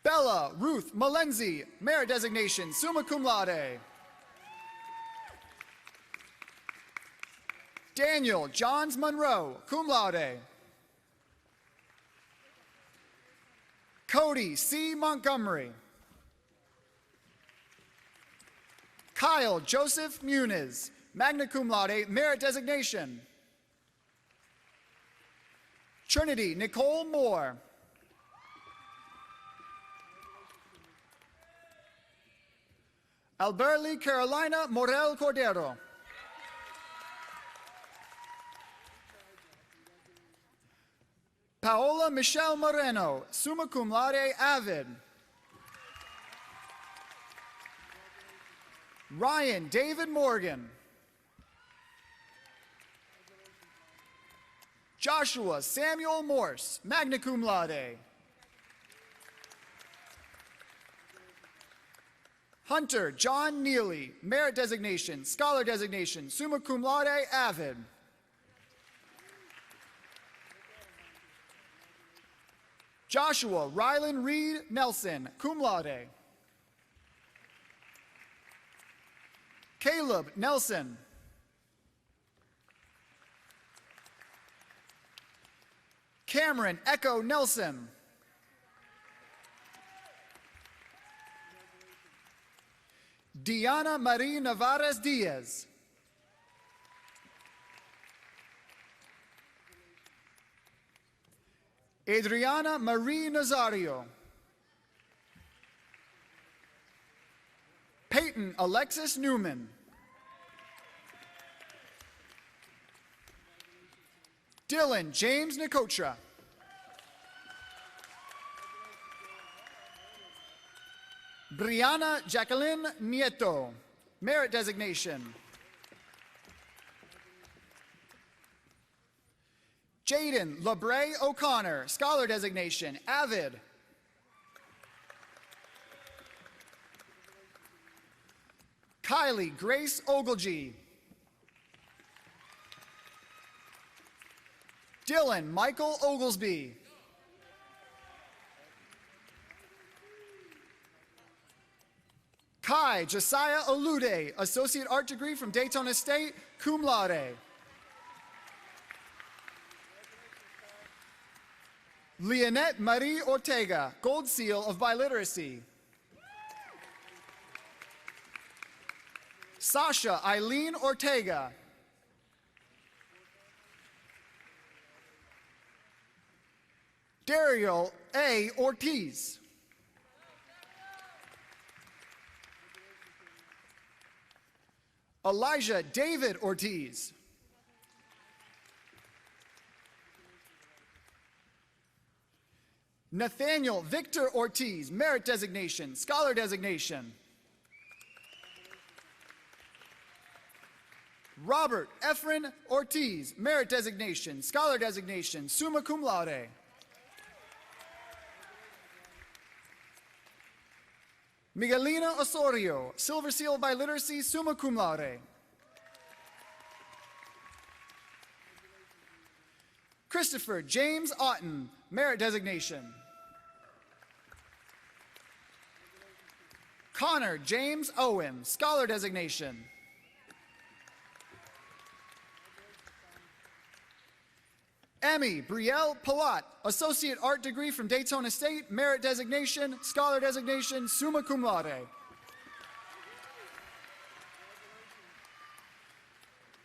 Bella Ruth Malenzi, merit designation, summa cum laude. Daniel Johns Monroe, cum laude. Cody C. Montgomery. Kyle Joseph Muniz, magna cum laude, merit designation. Trinity Nicole Moore. Alberly Carolina Morel Cordero. Paola Michelle Moreno, summa cum laude, avid. Ryan David Morgan. Joshua Samuel Morse, magna cum laude. Hunter John Neely, merit designation, scholar designation, summa cum laude, avid. Joshua Rylan Reed Nelson, cum laude. Caleb Nelson. Cameron Echo Nelson. Diana Marie Navarez Diaz. Adriana Marie Nazario. Peyton Alexis Newman. Dylan James Nicotra. Brianna Jacqueline Nieto, merit designation. Jaden LeBray O'Connor, scholar designation, avid. Kylie Grace Ogilgee. Dylan Michael Oglesby. Kai Josiah Olude, associate art degree from Daytona State, cum laude. Leonette Marie Ortega, Gold Seal of Biliteracy. Sasha Eileen Ortega. Dario A. Ortiz. Elijah David Ortiz. Nathaniel Victor Ortiz, merit designation, scholar designation. Robert Efren Ortiz, merit designation, scholar designation, summa cum laude. Miguelina Osorio, Silver Seal by Literacy, summa cum laude. Christopher James Otten, merit designation. Connor James Owen, scholar designation. Emmy Brielle Palat, associate art degree from Daytona State, merit designation, scholar designation, summa cum laude.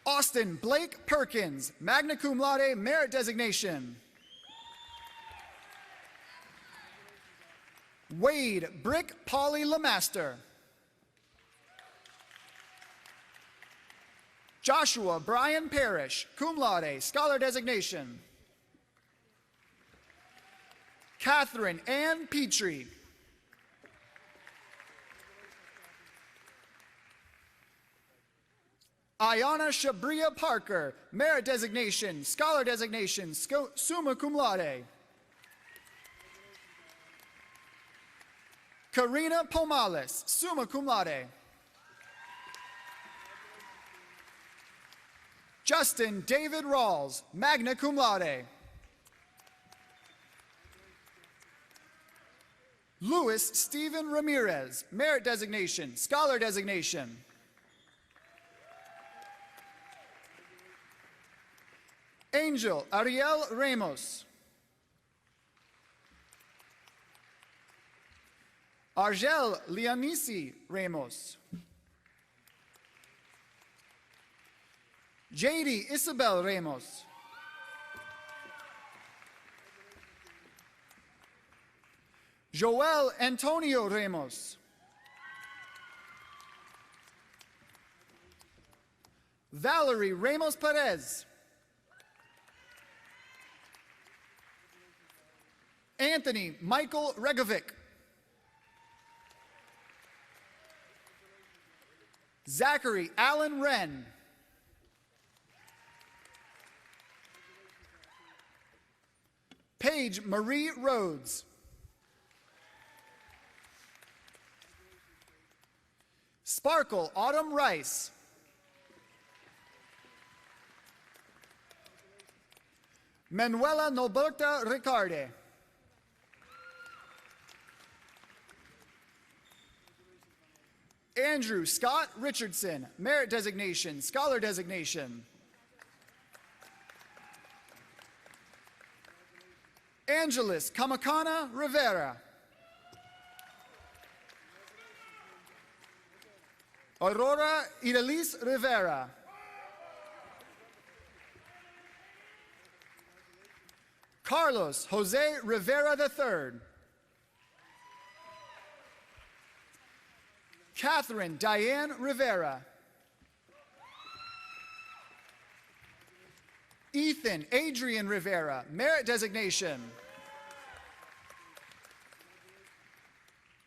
Austin Blake Perkins, magna cum laude, merit designation. Wade Brick Polly Lemaster. Joshua Brian Parrish, cum laude, scholar designation. Catherine Ann Petrie. Ayana Shabria Parker, merit designation, scholar designation, summa cum laude. Karina Pomales, summa cum laude. Justin David Rawls, magna cum laude. Louis Stephen Ramirez, merit designation, scholar designation. Angel Ariel Ramos. Argel Leonisi Ramos. JD Isabel Ramos. Joel Antonio Ramos. Valerie Ramos Perez. Anthony Michael Regovic. Zachary Allen Wren. Paige Marie Rhodes. Sparkle Autumn Rice. Manuela Noberta Ricarde. Andrew Scott Richardson, merit designation, scholar designation. Angeles Kamakana Rivera. Aurora Idalis Rivera. Carlos Jose Rivera III. Catherine Diane Rivera. Ethan Adrian Rivera, merit designation.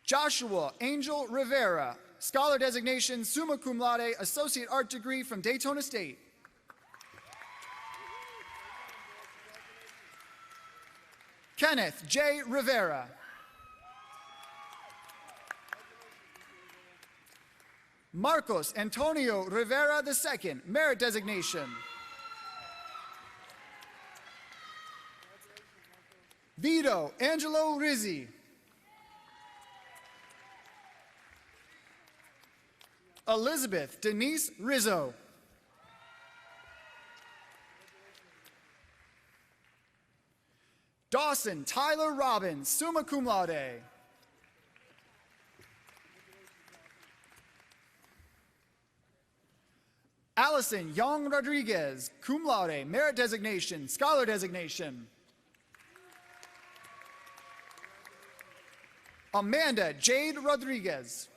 Joshua Angel Rivera, scholar designation, summa cum laude, associate art degree from Daytona State. Kenneth J. Rivera. Marcos Antonio Rivera II, merit designation. Vito Angelo Rizzi. Elizabeth Denise Rizzo. Dawson Tyler Robbins, summa cum laude. Allison Young Rodriguez, cum laude, merit designation, scholar designation. Amanda Jade Rodriguez.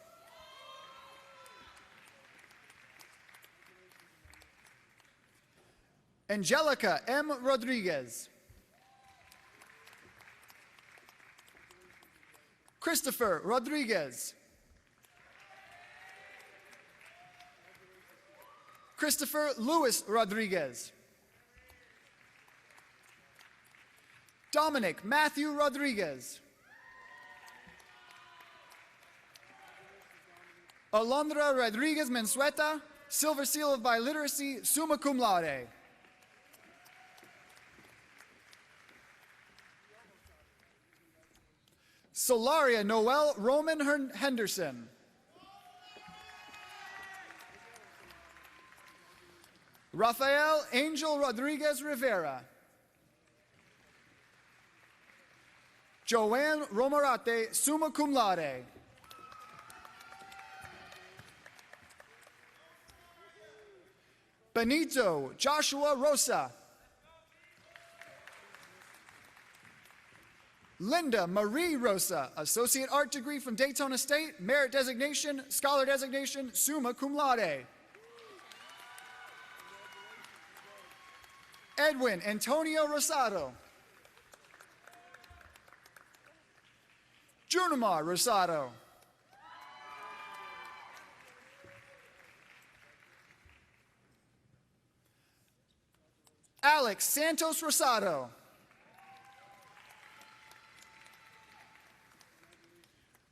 Angelica M. Rodriguez. Christopher Rodriguez. Christopher Lewis Rodriguez. Dominic Matthew Rodriguez. Alondra Rodriguez Mensueta, Silver Seal of Biliteracy, summa cum laude. Solaria Noel Roman Henderson. Rafael Angel Rodriguez Rivera. Joanne Romarate, summa cum laude. Benito Joshua Rosa. Linda Marie Rosa, associate art degree from Daytona State, merit designation, scholar designation, summa cum laude. Edwin Antonio Rosado. Junimar Rosado. Alex Santos Rosado.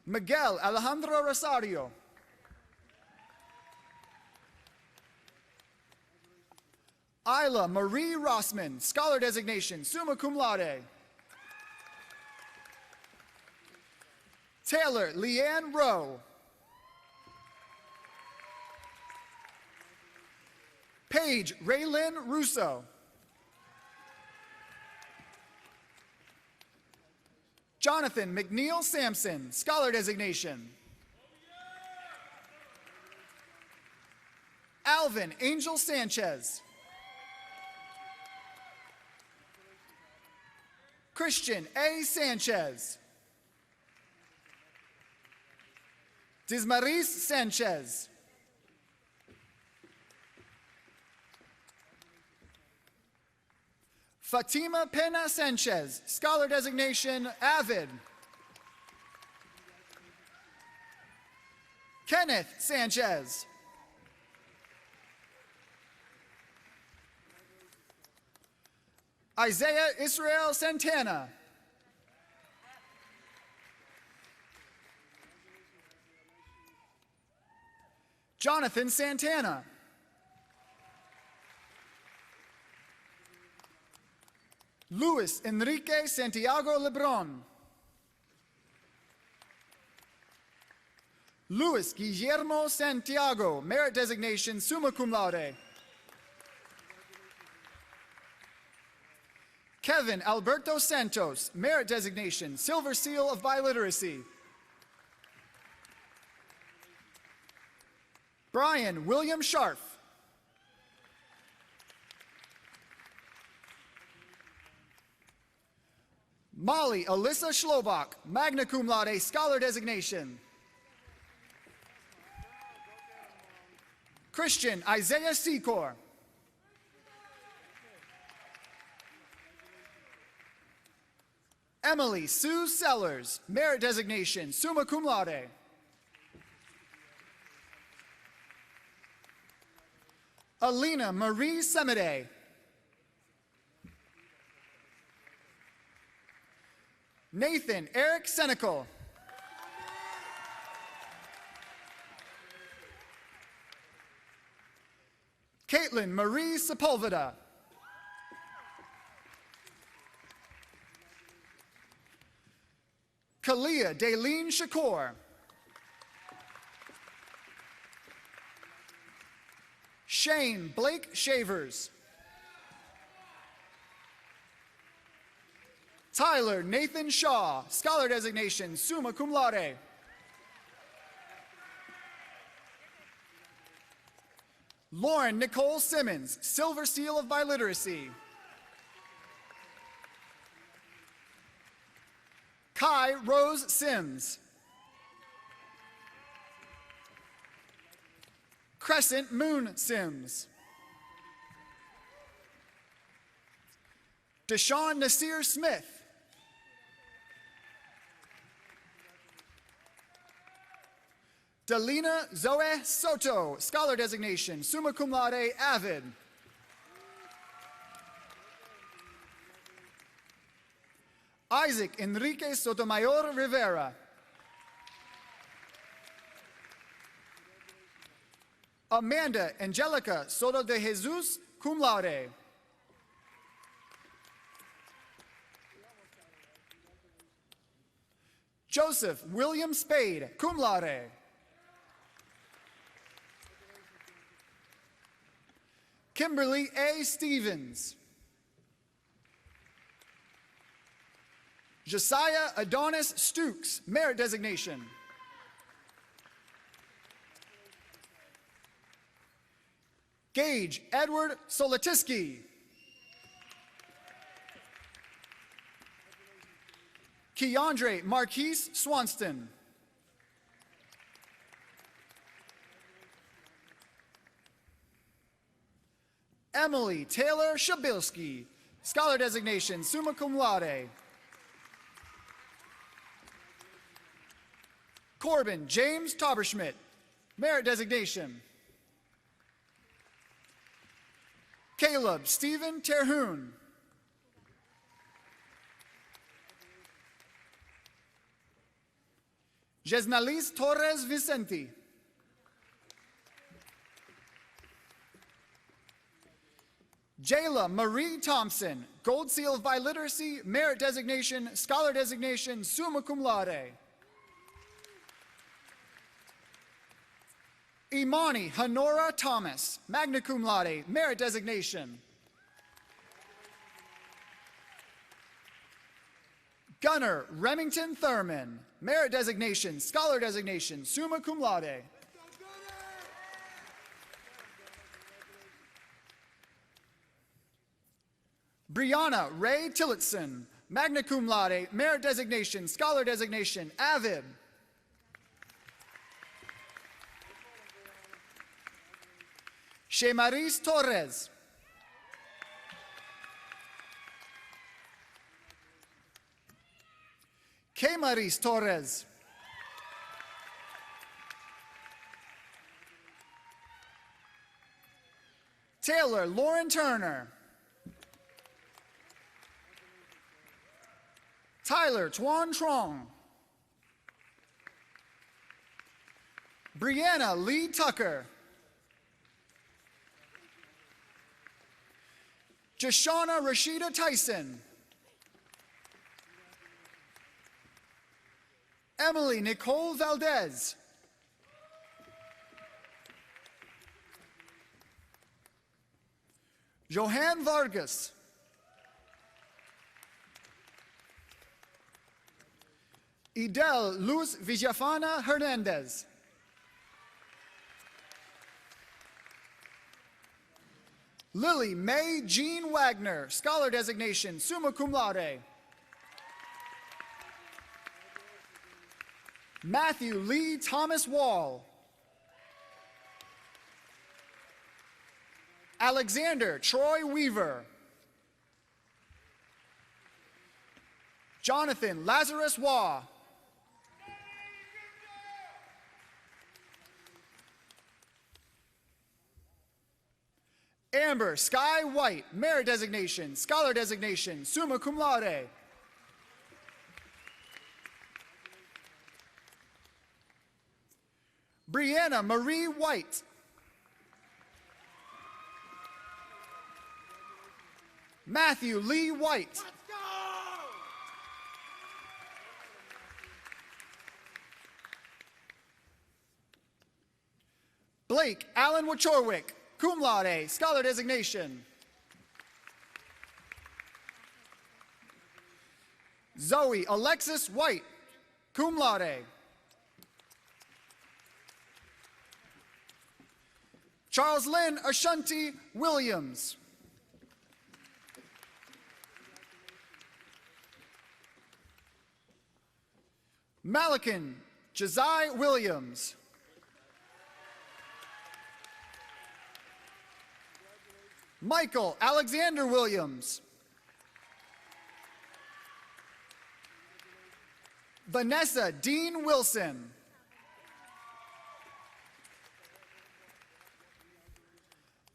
Miguel Alejandro Rosario. Isla Marie Rossman, scholar designation, summa cum laude. Taylor Leanne Rowe. Paige Raylyn Russo. Jonathan McNeil Sampson, scholar designation. Alvin Angel Sanchez. Christian A. Sanchez. Dismaris Sanchez. Fatima Pena Sanchez, scholar designation, Avid. Kenneth Sanchez. Isaiah Israel Santana. Jonathan Santana. Luis Enrique Santiago Lebron. Luis Guillermo Santiago, merit designation, summa cum laude. Kevin Alberto Santos, merit designation, Silver Seal of Biliteracy. Brian William Scharf. Molly Alyssa Schlobach, magna cum laude, scholar designation. Christian Isaiah Secor. Emily Sue Sellers, merit designation, summa cum laude. Alina Marie Semide. Nathan Eric Senecal. Caitlin Marie Sepulveda. Kalia Daleen Shakur. Shane Blake Shavers. Tyler Nathan Shaw, scholar designation, summa cum laude. Lauren Nicole Simmons, Silver Seal of Biliteracy. Kai Rose Sims. Crescent Moon Sims. Deshaun Nasir Smith. Delina Zoe Soto, scholar designation, summa cum laude, avid. Isaac Enrique Sotomayor Rivera. Amanda Angelica Soto de Jesus, cum laude. Joseph William Spade, cum laude. Kimberly A. Stevens. Josiah Adonis Stukes, merit designation. Gage Edward Solatiski. Keandre Marquise Swanston. Emily Taylor Shabilsky, scholar designation, summa cum laude. Corbin James Tauberschmidt, merit designation. Caleb Stephen Terhune. Jesnalis Torres Vicente. Jayla Marie Thompson, Gold Seal of Biliteracy, merit designation, scholar designation, summa cum laude. Imani Honora Thomas, magna cum laude, merit designation. Gunnar Remington Thurman, merit designation, scholar designation, summa cum laude. Brianna Ray Tillotson, magna cum laude, merit designation, scholar designation, avid. Shemaris Torres. Kemaris Torres. Taylor Lauren Turner. Tyler Tuan Trong. Brianna Lee Tucker. Jashana Rashida Tyson. Emily Nicole Valdez. Johan Vargas. Idel Luz Villafana Hernandez. Lily Mae Jean Wagner, scholar designation, summa cum laude. Matthew Lee Thomas Wall. Alexander Troy Weaver. Jonathan Lazarus Waugh. Amber Sky White, merit designation, scholar designation, summa cum laude. Brianna Marie White. Matthew Lee White. Blake Allen Wachorwick, cum laude, scholar designation. Zoe Alexis White, cum laude. Charles Lynn Ashanti Williams. Malakin Jazai Williams. Michael Alexander Williams. Vanessa Dean Wilson.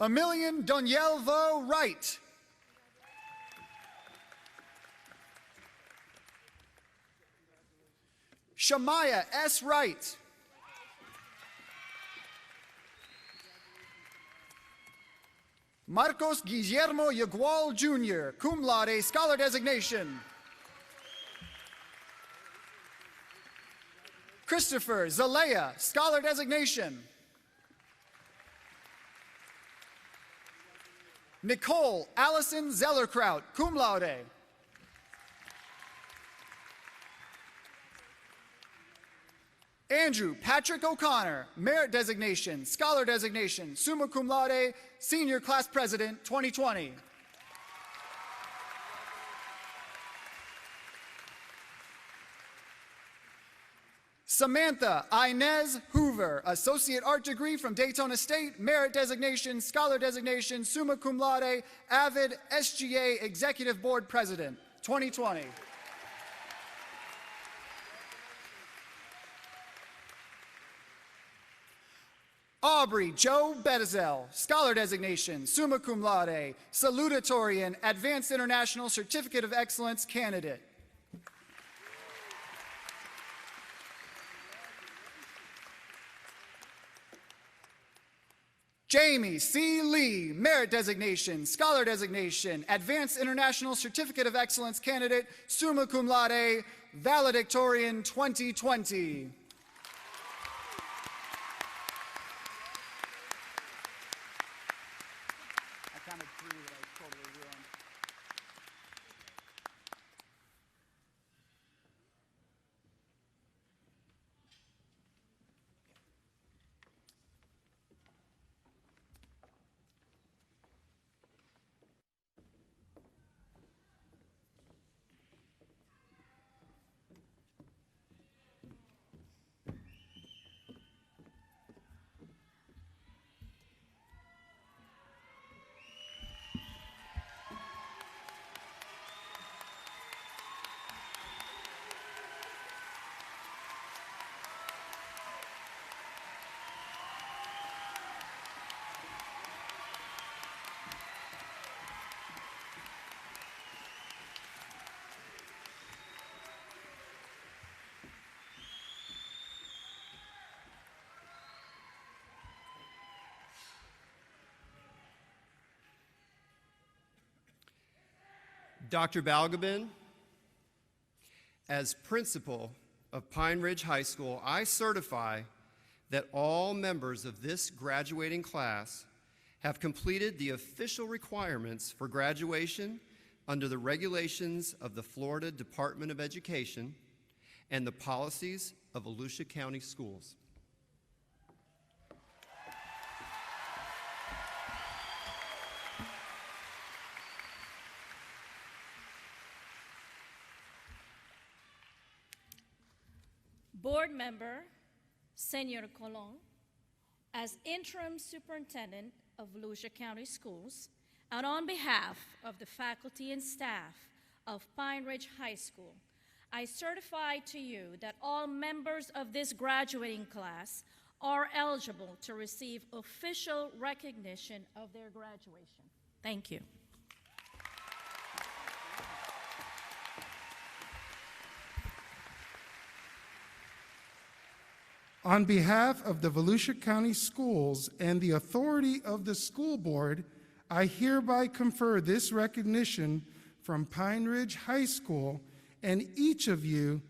Emilian Donielvo Wright. Shamaya S. Wright. Marcos Guillermo Yagual Jr., cum laude, scholar designation. Christopher Zalea, scholar designation. Nicole Allison Zellerkraut, cum laude. Andrew Patrick O'Connor, merit designation, scholar designation, summa cum laude, senior class president, 2020. Samantha Inez Hoover, associate art degree from Daytona State, merit designation, scholar designation, summa cum laude, avid SGA executive board president, 2020. Aubrey Joe Bedezel, scholar designation, summa cum laude, salutatorian, advanced international certificate of excellence candidate. Jamie C. Lee, merit designation, scholar designation, advanced international certificate of excellence candidate, summa cum laude, valedictorian 2020. Dr. Balgobin, as principal of Pine Ridge High School, I certify that all members of this graduating class have completed the official requirements for graduation under the regulations of the Florida Department of Education and the policies of Volusia County Schools. Board Member Senor Colon, as Interim Superintendent of Volusia County Schools, and on behalf of the faculty and staff of Pine Ridge High School, I certify to you that all members of this graduating class are eligible to receive official recognition of their graduation. Thank you. On behalf of the Volusia County Schools and the authority of the school board, I hereby confer this recognition from Pine Ridge High School and each of you,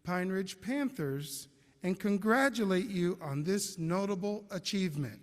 Pine Ridge Panthers, and congratulate you on this notable achievement.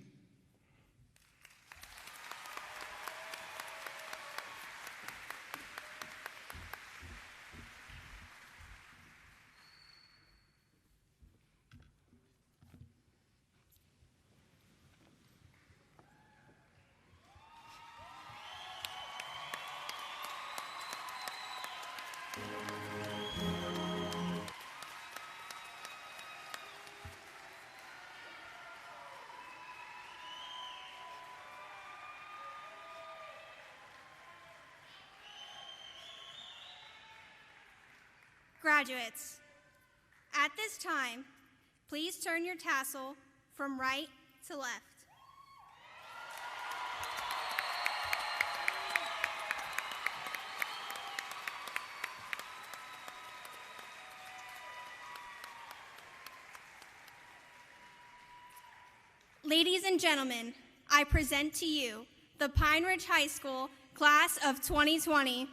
Graduates, at this time, please turn your tassel from right to left. Ladies and gentlemen, I present to you the Pine Ridge High School Class of 2020